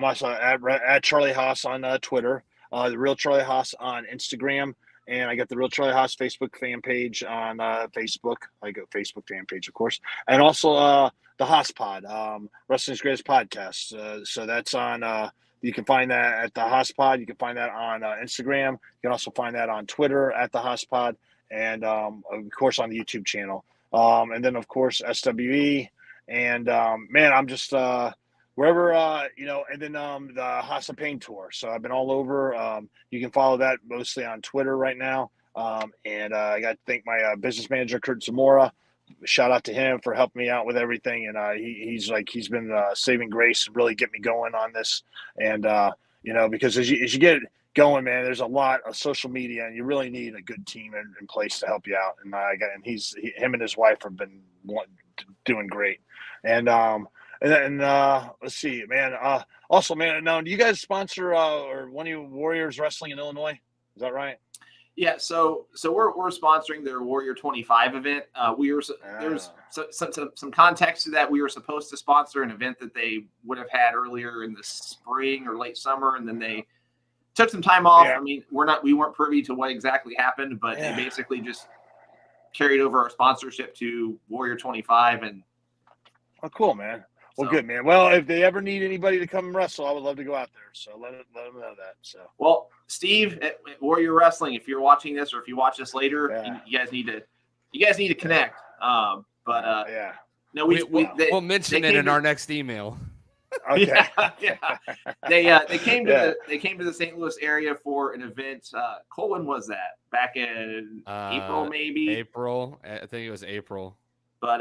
also at Charlie Haas on Twitter. the Real Charlie Haas on Instagram. And I got the Real Charlie Haas Facebook fan page on Facebook. I go Facebook fan page, of course. And also the Haas Pod, Wrestling's Greatest Podcast. So that's on, you can find that at the Haas Pod. You can find that on Instagram. You can also find that on Twitter at the Haas Pod. And, of course, on the YouTube channel. And then, of course, SWE. And, man, I'm just wherever, and then the Haas of Pain Tour. So I've been all over. You can follow that mostly on Twitter right now. And I got to thank my business manager, Kurt Zamora. Shout out to him for helping me out with everything. And he's been saving grace and really get me going on this. And, because as you get going, man, there's a lot of social media and you really need a good team in place to help you out. And him and his wife have been doing great. And let's see, man. Also, man, now do you guys sponsor or one of you Warriors Wrestling in Illinois? Is that right? Yeah, so we're sponsoring their Warrior 25 event. There's some context to that. We were supposed to sponsor an event that they would have had earlier in the spring or late summer, and then they took some time off. Yeah. I mean, we weren't privy to what exactly happened, but they basically just carried over our sponsorship to Warrior 25. And oh, cool, man. Well, good, man. Well, if they ever need anybody to come wrestle, I would love to go out there. So let them know that. So, well, Steve at Warrior Wrestling, if you're watching this or if you watch this later, you guys need to connect. No, we'll mention it in our next email. Okay. Yeah. They came to the St. Louis area for an event. Cole, when was that? Back in April, maybe. April. I think it was April. But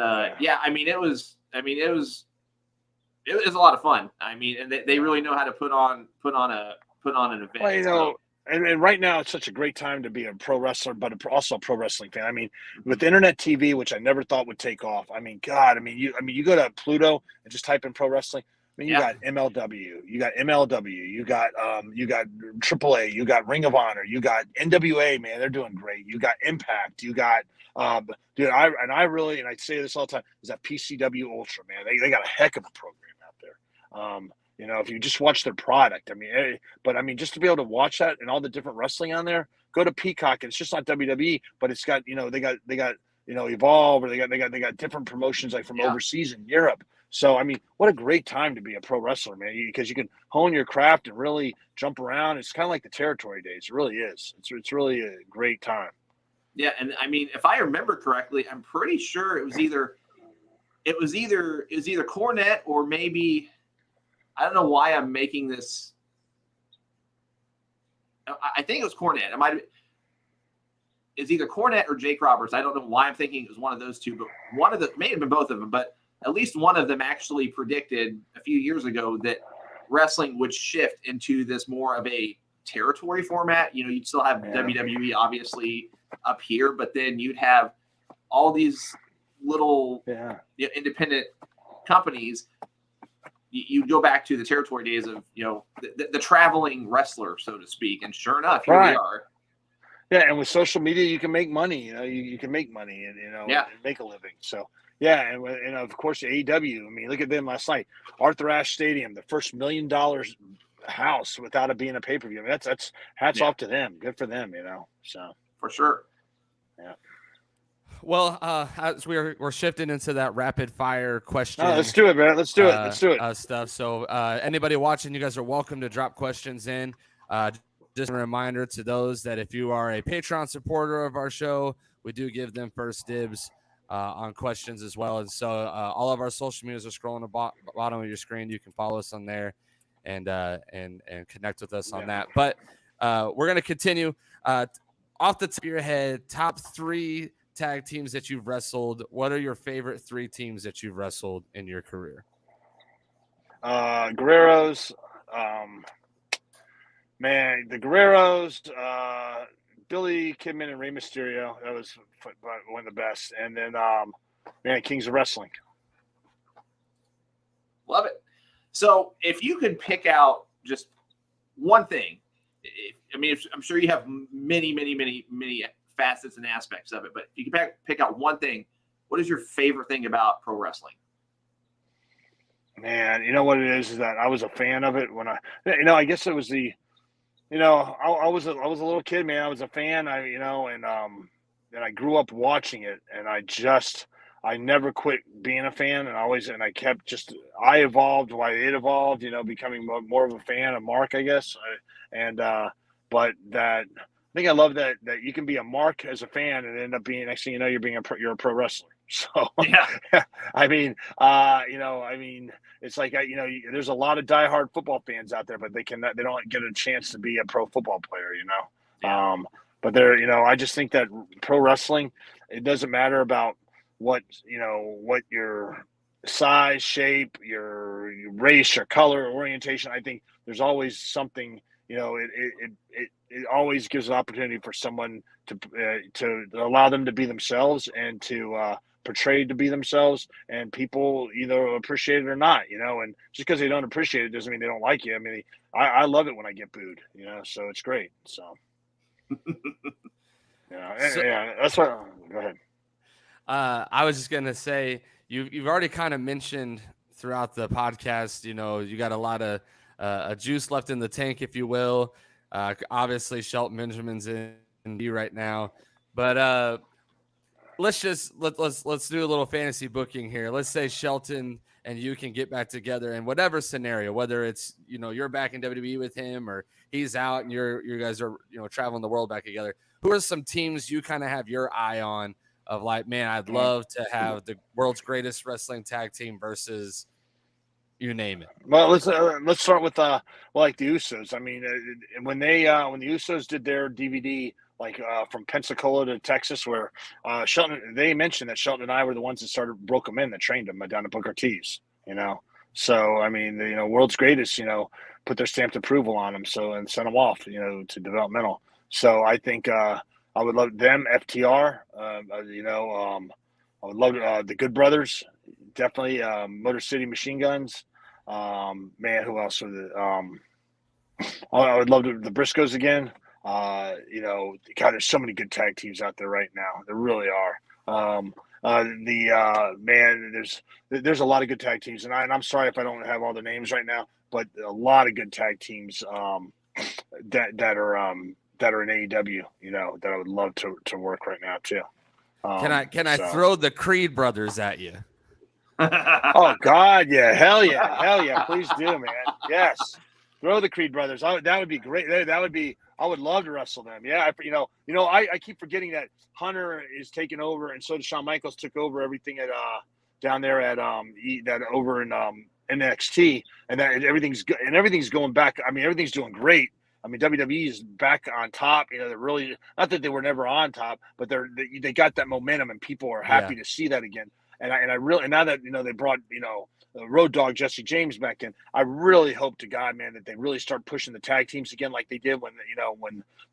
it was a lot of fun. I mean, and they really know how to put on an event. Well, and right now it's such a great time to be a pro wrestler, but also a pro wrestling fan. I mean, with internet TV, which I never thought would take off. I mean, God, you go to Pluto and just type in pro wrestling. I mean, you got MLW, you got AAA, you got Ring of Honor, you got NWA, man, they're doing great. You got Impact, you got I say this all the time, is that PCW Ultra, man. They got a heck of a program out there. If you just watch their product, just to be able to watch that and all the different wrestling on there, go to Peacock. And it's just not WWE, but it's got, they got Evolve, or they got different promotions like from overseas in Europe. So, I mean, what a great time to be a pro wrestler, man, because you can hone your craft and really jump around. It's kind of like the territory days. It really is. It's really a great time. Yeah, and I mean, if I remember correctly, I'm pretty sure it was either Cornette or maybe, I don't know why I'm making this. I think it was Cornette. It's either Cornette or Jake Roberts. I don't know why I'm thinking it was one of those two, but may have been both of them, but at least one of them actually predicted a few years ago that wrestling would shift into this more of a territory format. You'd still have WWE obviously up here, but then you'd have all these little independent companies. You go back to the territory days of the traveling wrestler, so to speak, and sure enough, here we are. Yeah, and with social media, you can make money. You can make money and and make a living. So and of course AEW. I mean, look at them last night, Arthur Ashe Stadium, the first $1 million house without it being a pay-per-view. I mean, that's hats off to them. Good for them. So for sure. Yeah. Well, as we're shifting into that rapid fire question. Let's do it, man. Let's do it. Stuff. So anybody watching, you guys are welcome to drop questions in. Just a reminder to those that if you are a Patreon supporter of our show, we do give them first dibs on questions as well. And so all of our social medias are scrolling at the bottom of your screen. You can follow us on there and connect with us on that. But we're going to continue. Off the top of your head, top 3 tag teams that you've wrestled. What are your favorite 3 teams that you've wrestled in your career? Guerreros, man, the Guerreros, Billy Kidman and Rey Mysterio. That was one of the best. And then, Kings of Wrestling. Love it. So if you could pick out just one thing, I'm sure you have many, many, many, many facets and aspects of it, but if you could pick out one thing, what is your favorite thing about pro wrestling? Man, you know what it is that I was a fan of it when I guess it was I was a little kid, man. I was a fan. And I grew up watching it, and I never quit being a fan, and I kept I evolved while it evolved. Becoming more of a fan of Mark, I guess. But I think I love that you can be a Mark as a fan and end up being, next thing you know, you're a pro wrestler. So Yeah. it's like there's a lot of diehard football fans out there, but they don't get a chance to be a pro football player. Yeah. But I just think that pro wrestling, it doesn't matter about what your size, shape, your race, your color, orientation. I think there's always something. It always gives an opportunity for someone to allow them to be themselves and to portray to be themselves, and people either appreciate it or not. And just because they don't appreciate it doesn't mean they don't like you. I mean, I love it when I get booed. So it's great. So that's what. Go ahead. I was just gonna say you've already kind of mentioned throughout the podcast. You got a lot of juice left in the tank, if you will. Obviously, Shelton Benjamin's in B right now, but let's do a little fantasy booking here. Let's say Shelton and you can get back together in whatever scenario, whether it's you're back in WWE with him or he's out and you guys are traveling the world back together. Who are some teams you kind of have your eye on of like, man, I'd love to have the world's greatest wrestling tag team versus you name it? Well, let's start with like the Usos. I mean, when the Usos did their DVD, from Pensacola to Texas, where Shelton, they mentioned that Shelton and I were the ones that broke them in, that trained them down at Booker T's. So I mean, world's greatest, put their stamped approval on them, and sent them off, to developmental. So I think I would love them, FTR. I would love the Good Brothers, definitely. Motor City Machine Guns. Man, who else are I would love the Briscoes again. God, there's so many good tag teams out there right now. There really are. There's a lot of good tag teams, and I'm sorry if I don't have all the names right now, but a lot of good tag teams that are in AEW. That I would love to work right now too. Can I throw the Creed brothers at you? Oh God, yeah, hell yeah, please do, man. Yes, throw the Creed brothers. That would be great. I would love to wrestle them. Yeah, I keep forgetting that Hunter is taking over, and so does Shawn Michaels took over everything at down there at that over in NXT, and that everything's going back. I mean, everything's doing great. I mean, WWE is back on top. They're really, not that they were never on top, but they got that momentum, and people are happy to see that again. And I really, now that they brought Road Dogg Jesse James back in, I really hope to God, man, that they really start pushing the tag teams again, like they did when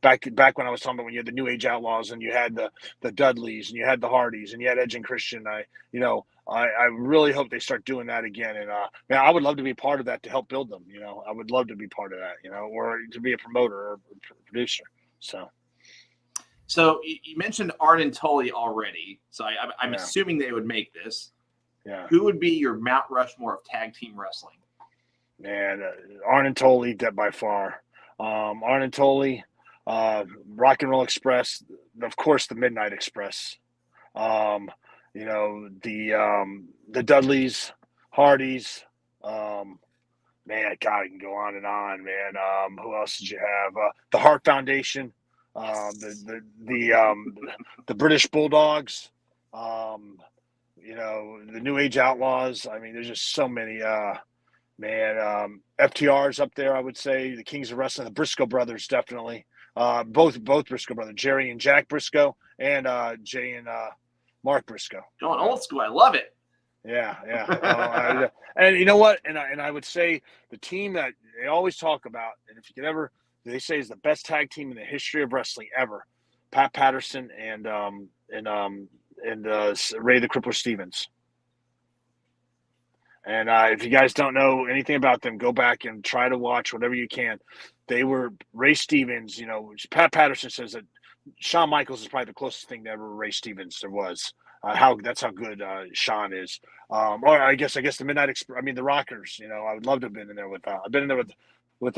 back when I was talking about when you had the New Age Outlaws and you had the Dudleys and you had the Hardys and you had Edge and Christian. I really hope they start doing that again. And man, I would love to be part of that to help build them. I would love to be part of that. Or to be a promoter or producer. So you mentioned Arn and Tully already. So I'm assuming they would make this. Yeah. Who would be your Mount Rushmore of tag team wrestling? Man, Arn and Tully, by far. Arn and Tully, Rock and Roll Express, of course, the Midnight Express. The Dudleys, Hardys. Man, God, I can go on and on, man. Who else did you have? The Hart Foundation. The British Bulldogs, the New Age Outlaws. I mean, there's just so many, FTR's up there, I would say. The Kings of Wrestling, the Briscoe brothers, definitely. Both Briscoe brothers, Jerry and Jack Briscoe, and Jay and Mark Briscoe. Going old school, I love it. Yeah. And you know what? And I would say the team that they always talk about, and if you could ever, they say is the best tag team in the history of wrestling ever, Pat Patterson and Ray the Crippler Stevens. And if you guys don't know anything about them, go back and try to watch whatever you can. They were Ray Stevens. Pat Patterson says that Shawn Michaels is probably the closest thing to ever Ray Stevens there was. That's how good Shawn is. Or I guess the Midnight Express. I mean the Rockers. I would love to have been in there with. I've been in there with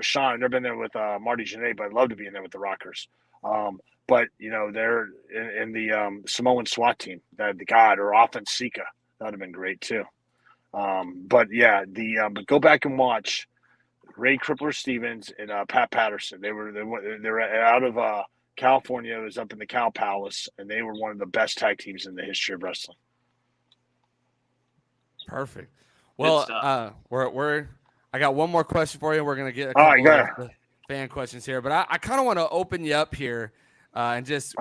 Sean. I've never been there with Marty Jannetty, but I'd love to be in there with the Rockers. But they're in the Samoan SWAT team, the God or offense Sika. That would have been great too. But go back and watch Ray Crippler Stevens and Pat Patterson. They were out of California. It was up in the Cow Palace, and they were one of the best tag teams in the history of wrestling. Perfect. Well, I got one more question for you. We're gonna get a couple of fan questions here, but I kind of want to open you up here and just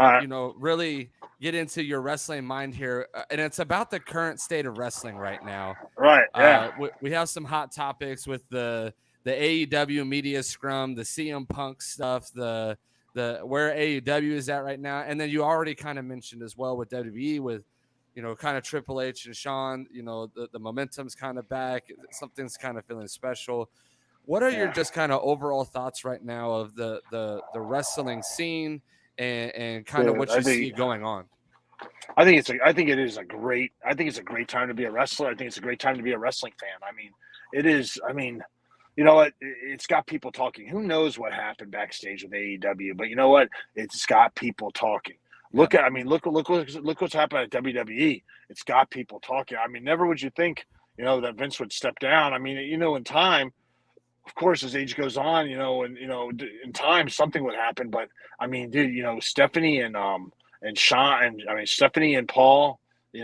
really get into your wrestling mind here, and it's about the current state of wrestling right now. Right. Yeah. We have some hot topics with the AEW media scrum, the CM Punk stuff, the where AEW is at right now, and then you already kind of mentioned as well with WWE with kind of Triple H and Sean. The momentum's kind of back. Something's kind of feeling special. What are your just kind of overall thoughts right now of the wrestling scene and kind of what you see going on? I think it's a great time to be a wrestler. I think it's a great time to be a wrestling fan. I mean, it is. I mean, you know what? It's got people talking. Who knows what happened backstage with AEW? But you know what? It's got people talking. Look what's happened at WWE. It's got people talking. I mean, never would you think, that Vince would step down. I mean, in time, of course, as age goes on, in time something would happen. But I mean, dude, Stephanie and Sean, and I mean Stephanie and Paul,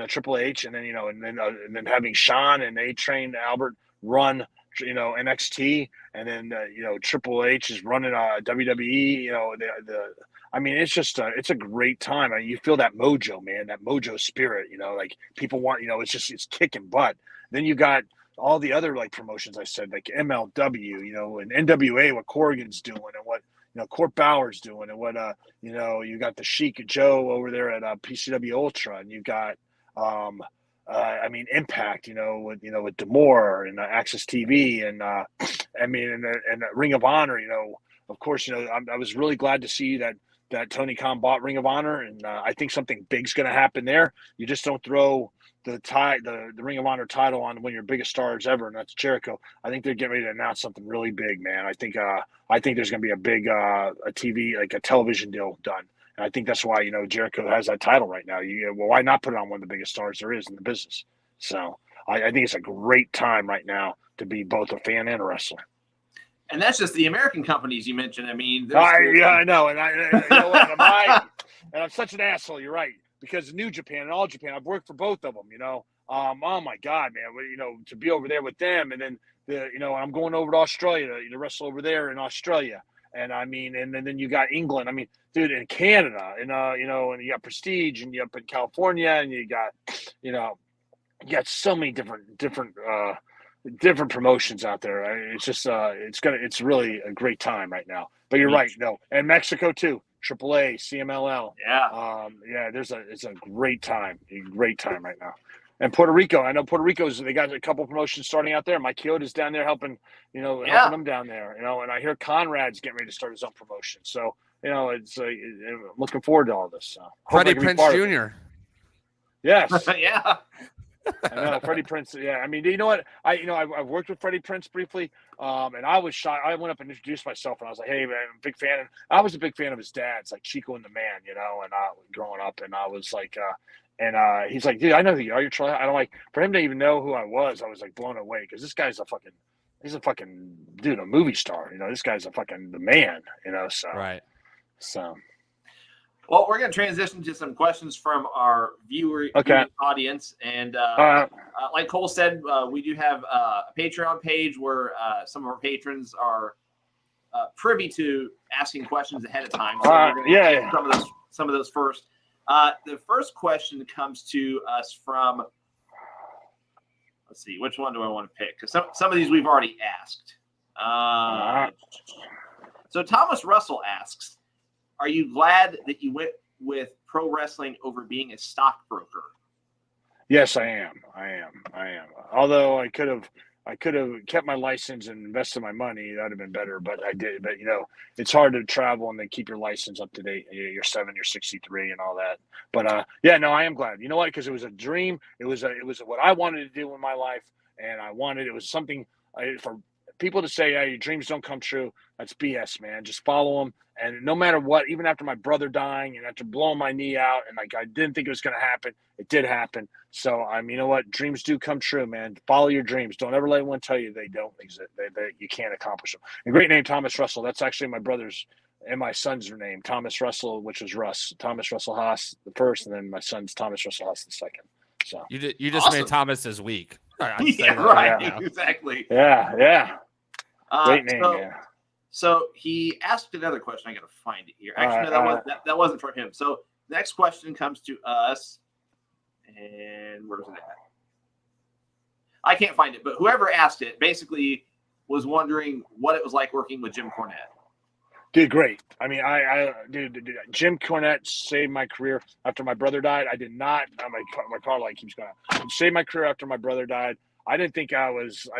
Triple H, and then and then having Sean and A-Train Albert run NXT, and then Triple H is running WWE. I mean, it's just it's a great time. I mean, you feel that mojo, man, that mojo spirit. Like people want, it's kicking butt. Then you got all the other promotions I said, like MLW, and NWA, what Corrigan's doing, and what Court Bauer's doing, and what you got the Sheik Joe over there at PCW Ultra, and you got Impact, with D'Amore and Access TV, and and Ring of Honor, of course, I was really glad to see that Tony Khan bought Ring of Honor, and I think something big's going to happen there. You just don't throw the Ring of Honor title on one of your biggest stars ever, and that's Jericho. I think they're getting ready to announce something really big, man. I think there's going to be a big a television deal done. And I think that's why, Jericho has that title right now. Why not put it on one of the biggest stars there is in the business? So I think it's a great time right now to be both a fan and a wrestler. And that's just the American companies you mentioned. I mean, I know. And I'm such an asshole. You're right. Because New Japan and All Japan, I've worked for both of them, oh my God, man, to be over there with them. And then, I'm going over to Australia to wrestle over there in Australia. And I mean, and then you got England. I mean, dude, in Canada, and and you got Prestige, and you up in California, and you got, you got so many different promotions out there. It's just, it's really a great time right now. But you're right, and Mexico too, AAA, CMLL. Yeah, it's a great time right now. And Puerto Rico, I know Puerto Rico's, they got a couple promotions starting out there. Mike Kyoto's down there helping them down there, and I hear Conrad's getting ready to start his own promotion. So, it's looking forward to all this. So. Freddie Prinze Jr. Yes. Yeah. I know, Freddie Prinze. Yeah, I mean, you know what? I've worked with Freddie Prinze briefly, and I was shy. I went up and introduced myself, and I was like, "Hey, man, I'm a big fan." And I was a big fan of his dad's, like Chico and the Man, and growing up, and I was like, and he's like, "Dude, I know who you are. You're trying." I don't like for him to even know who I was like blown away because this guy's he's a fucking dude, a movie star. This guy's the man. So right. So. Well, we're going to transition to some questions from our viewing audience. And like Cole said, we do have a Patreon page where some of our patrons are privy to asking questions ahead of time. So we're going to get some of those first. The first question comes to us from, let's see, which one do I want to pick? Because some of these we've already asked. So Thomas Russell asks, are you glad that you went with pro wrestling over being a stockbroker? Yes, I am. Although I could have kept my license and invested my money. That would have been better, but I did. But it's hard to travel and then keep your license up to date. You're 7, you're 63, and all that. But I am glad. You know what? Because it was a dream. It was what I wanted to do in my life, and I wanted. It was something people to say, "Hey, your dreams don't come true." That's BS, man. Just follow them, and no matter what, even after my brother dying and after blowing my knee out, and like I didn't think it was going to happen, it did happen. So you know what? Dreams do come true, man. Follow your dreams. Don't ever let anyone tell you they don't exist. They you can't accomplish them. A great name, Thomas Russell. That's actually my brother's and my son's name, Thomas Russell, which was Russ. Thomas Russell Haas the first, and then my son's Thomas Russell Haas the second. So you just awesome. made Thomas his week. Yeah, right. Exactly. Yeah. Great name, man. So he asked another question. I got to find it here. Actually, no, that wasn't from him. So next question comes to us, and where's it at? I can't find it, but whoever asked it basically was wondering what it was like working with Jim Cornette. Did great. I mean, dude, Jim Cornette saved my career after my brother died. I did not. My car light keeps going out. Saved my career after my brother died. I didn't think I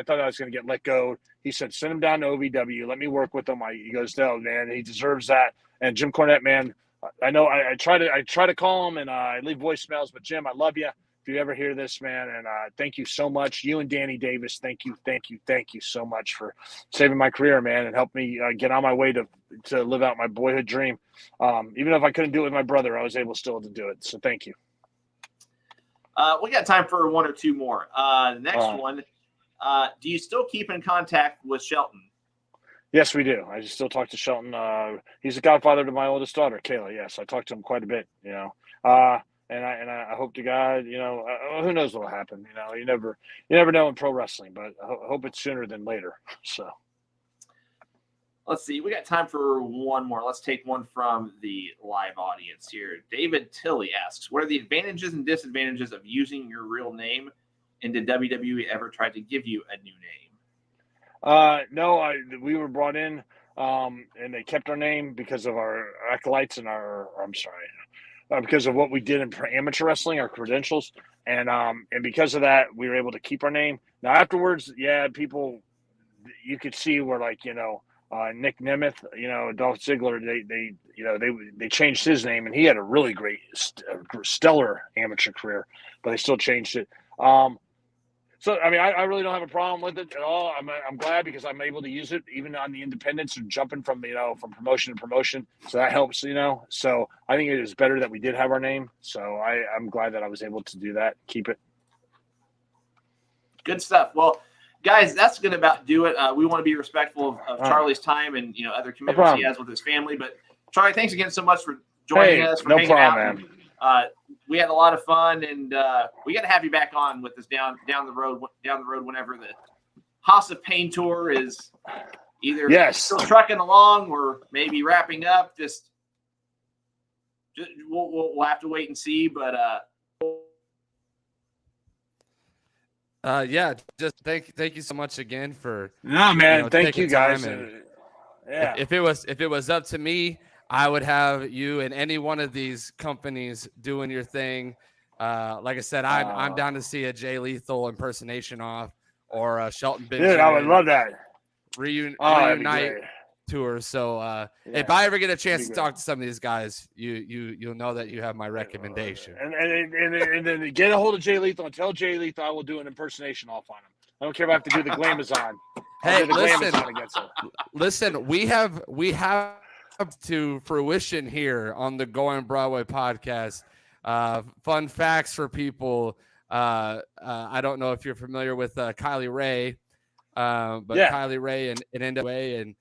thought I was going to get let go. He said, send him down to OVW. Let me work with him. He goes, no, man, he deserves that. And Jim Cornette, man, I know I try to call him and I leave voicemails, but Jim, I love you. If you ever hear this, man, and thank you so much. You and Danny Davis, thank you so much for saving my career, man, and help me get on my way to live out my boyhood dream. Even if I couldn't do it with my brother, I was able still to do it. So thank you. We got time for one or two more. The next one, do you still keep in contact with Shelton? Yes, we do. I still talk to Shelton. He's the godfather to my oldest daughter, Kayla. Yes, I talk to him quite a bit, you know. And I hope to God, you know, who knows what will happen. You know, you never know in pro wrestling, but I hope it's sooner than later. So let's see. We got time for one more. Let's take one from the live audience here. David Tilley asks, what are the advantages and disadvantages of using your real name? And did WWE ever try to give you a new name? No, we were brought in and they kept our name because of our acolytes and because of what we did in amateur wrestling, our credentials. And because of that, we were able to keep our name. Now, afterwards, people, you could see where, like, you know, Nick Nemeth, you know, Dolph Ziggler, they changed his name, and he had a really great, stellar amateur career, but they still changed it. So, I mean, I really don't have a problem with it at all. I'm glad because I'm able to use it even on the independents and jumping from promotion to promotion. So that helps, you know. So I think it is better that we did have our name. So I'm glad that I was able to do that, keep it. Good stuff. Well, guys, that's going to about do it. We want to be respectful of Charlie's time and, you know, other commitments he has with his family. But Charlie, thanks again so much for joining us, for hanging out. Man. We had a lot of fun, and we got to have you back on with us down the road whenever the Haas of Pain tour is either still trucking along or maybe wrapping up. Just we'll have to wait and see, but just thank you so much again for thank you guys. If it was up to me, I would have you in any one of these companies doing your thing. Like I said, I'm down to see a Jay Lethal impersonation off or a Shelton Benjamin. Dude, I would love that. Reunite tour. So if I ever get a chance to talk to some of these guys, you'll know that you have my recommendation. And then get a hold of Jay Lethal and tell Jay Lethal I will do an impersonation off on him. I don't care if I have to do the Glamazon. Hey, listen, we have to fruition here on the Going Broadway podcast. Fun facts for people. I don't know if you're familiar with Kylie Ray, Kylie Ray and NWA, and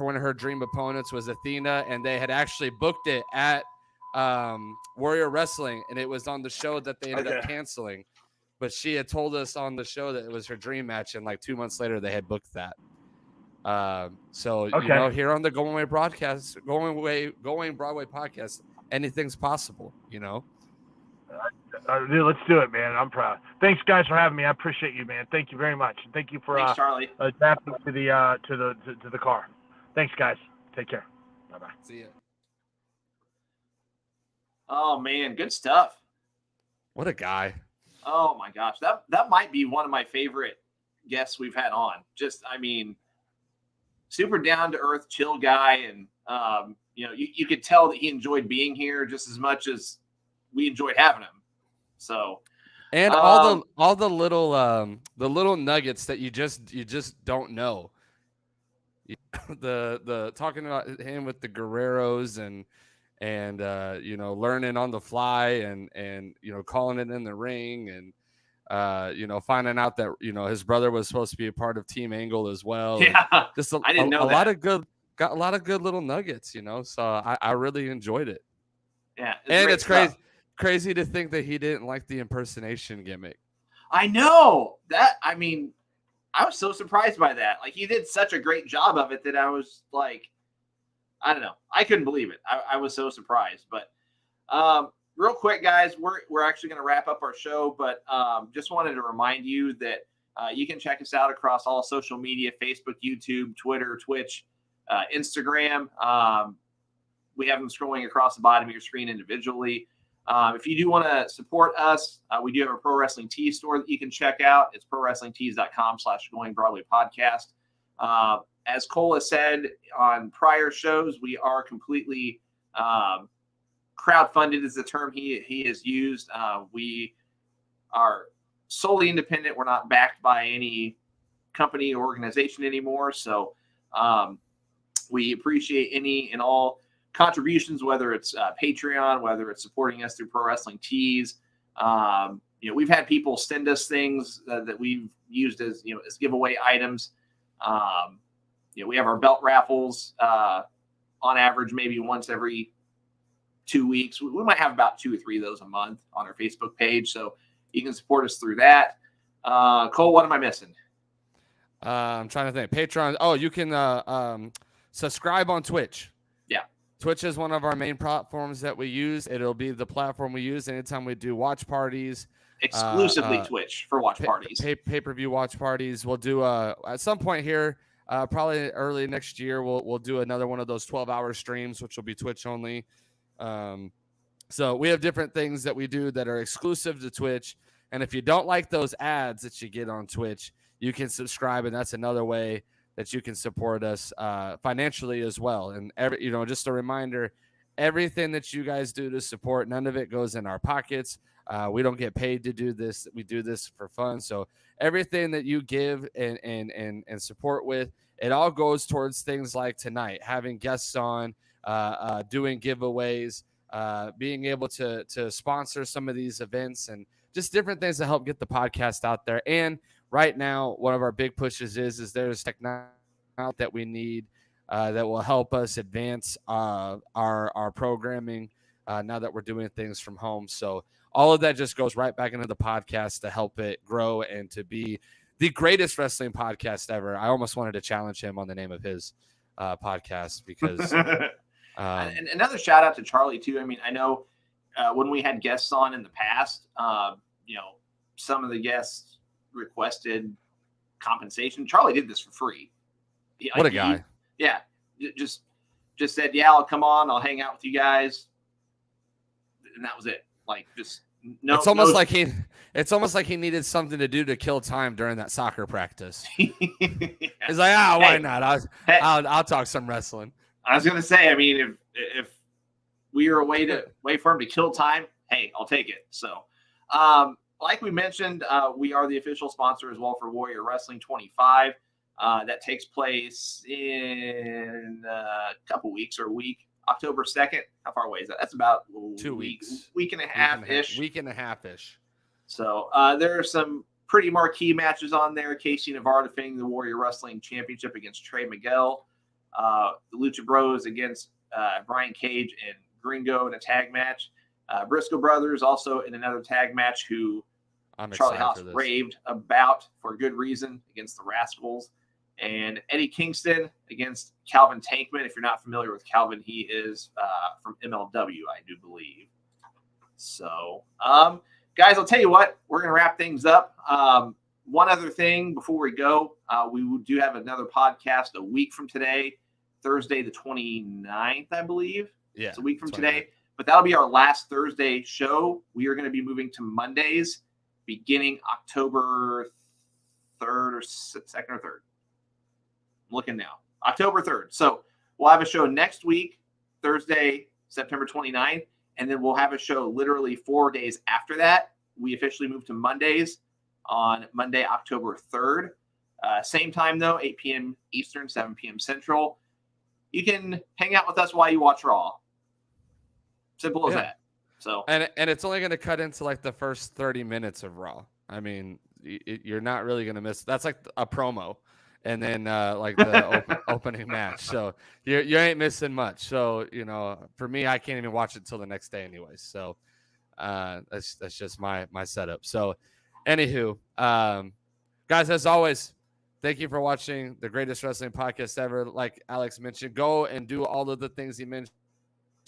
one of her dream opponents was Athena, and they had actually booked it at Warrior Wrestling, and it was on the show that they ended up canceling. But she had told us on the show that it was her dream match, and like 2 months later they had booked that. You know, here on the Going Broadway podcast, anything's possible, you know. Dude, let's do it, man. I'm proud. Thanks, guys, for having me. I appreciate you, man. Thank you very much. Thank you for Thanks, Charlie. adapting to the car. Thanks, guys. Take care. Bye-bye. See ya. Oh man, good stuff. What a guy. Oh my gosh. That might be one of my favorite guests we've had on. Just, I mean, super down to earth, chill guy. And, you know, you could tell that he enjoyed being here just as much as we enjoyed having him. So, and all the little nuggets that you just don't know, the talking about him with the Guerreros and learning on the fly and calling it in the ring and finding out that his brother was supposed to be a part of Team Angle as well. Yeah, just I didn't know that. Got a lot of good little nuggets, so I really enjoyed it. Yeah, it's crazy to think that he didn't like the impersonation gimmick. I know that. I mean, I was so surprised by that. Like, he did such a great job of it that I was like, I don't know. I couldn't believe it. I was so surprised. But real quick, guys, we're actually going to wrap up our show. But just wanted to remind you that you can check us out across all social media: Facebook, YouTube, Twitter, Twitch, Instagram. We have them scrolling across the bottom of your screen individually. If you do want to support us, we do have a Pro Wrestling Tees store that you can check out. It's prowrestlingtees.com/GoingBroadwayPodcast. As Cole has said on prior shows, we are completely crowdfunded is the term he has used. We are solely independent. We're not backed by any company or organization anymore. So we appreciate any and all contributions, whether it's Patreon, whether it's supporting us through Pro Wrestling Tees. We've had people send us things that we've used as giveaway items. We have our belt raffles on average, maybe once every 2 weeks. We might have about 2 or 3 of those a month on our Facebook page. So you can support us through that. Cole, what am I missing? I'm trying to think. Patreon. Oh, you can subscribe on Twitch. Yeah. Twitch is one of our main platforms that we use. It'll be the platform we use anytime we do watch parties. Exclusively Twitch for watch parties. Pay-per-view watch parties. We'll do at some point here, probably early next year, we'll do another one of those 12-hour streams, which will be Twitch only. So we have different things that we do that are exclusive to Twitch. And if you don't like those ads that you get on Twitch, you can subscribe, and that's another way that you can support us financially as well. And just a reminder, everything that you guys do to support, none of it goes in our pockets. We don't get paid to do this. We do this for fun. So everything that you give and support with, it all goes towards things like tonight, having guests on, doing giveaways, being able to sponsor some of these events, and just different things to help get the podcast out there. And right now, one of our big pushes is there's technology that we need that will help us advance our programming now that we're doing things from home. So all of that just goes right back into the podcast to help it grow and to be the greatest wrestling podcast ever. I almost wanted to challenge him on the name of his podcast because and another shout out to Charlie too. I mean, I know when we had guests on in the past, some of the guests requested compensation. Charlie did this for free. What a guy. Just said, yeah, I'll come on. I'll hang out with you guys. And that was it. Like, just no. It's almost like he needed something to do to kill time during that soccer practice. He's like, why not? I'll talk some wrestling. I was gonna say, I mean, if we are a way for him to kill time, hey, I'll take it. So, like we mentioned, we are the official sponsor as well for Warrior Wrestling 25. That takes place in a couple weeks or a week. October 2nd. How far away is that? That's about 2 weeks. Week and a half-ish. Week and a half-ish. So there are some pretty marquee matches on there. Casey Navarro defending the Warrior Wrestling Championship against Trey Miguel. The Lucha Bros against Brian Cage and Gringo in a tag match. Briscoe Brothers also in another tag match who Charlie Haas raved about for good reason against the Rascals. And Eddie Kingston against Calvin Tankman. If you're not familiar with Calvin, he is from MLW, I do believe. So, guys, I'll tell you what, we're going to wrap things up. One other thing before we go, we do have another podcast a week from today, Thursday the 29th, I believe. Yeah, it's a week from today. But that'll be our last Thursday show. We are going to be moving to Mondays beginning October 3rd or 2nd or 3rd. Looking now, October 3rd. So we'll have a show next week, Thursday, September 29th, and then we'll have a show literally 4 days after that. We officially move to Mondays on Monday, October 3rd. Same time, though, 8 p.m. Eastern, 7 p.m. Central. You can hang out with us while you watch Raw. Simple as that. So and it's only going to cut into like the first 30 minutes of Raw. I mean, you're not really going to miss. That's like a promo, and then like the opening match. So you ain't missing much. So for me, I can't even watch it till the next day, anyways. So that's just my setup. So, anywho, guys, as always, thank you for watching the greatest wrestling podcast ever. Like Alex mentioned, go and do all of the things he mentioned: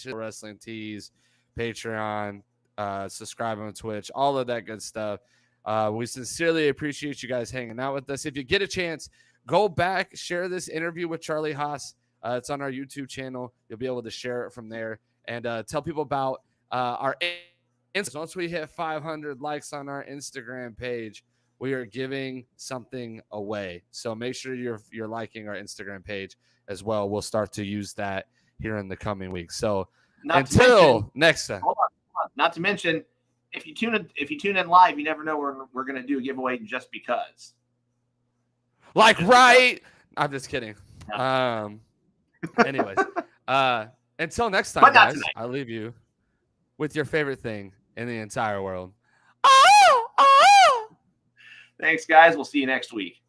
Wrestling Tees, Patreon, subscribe on Twitch, all of that good stuff. We sincerely appreciate you guys hanging out with us. If you get a chance, go back, share this interview with Charlie Haas. It's on our YouTube channel. You'll be able to share it from there, and tell people about our Instagram. Once we hit 500 likes on our Instagram page, we are giving something away. So make sure you're liking our Instagram page as well. We'll start to use that here in the coming weeks. So next time. Hold on. Not to mention, if you tune in live, you never know we're going to do a giveaway just because. Right? I'm just kidding. No. Anyways, until next time, guys, I'll leave you with your favorite thing in the entire world. Thanks, guys. We'll see you next week.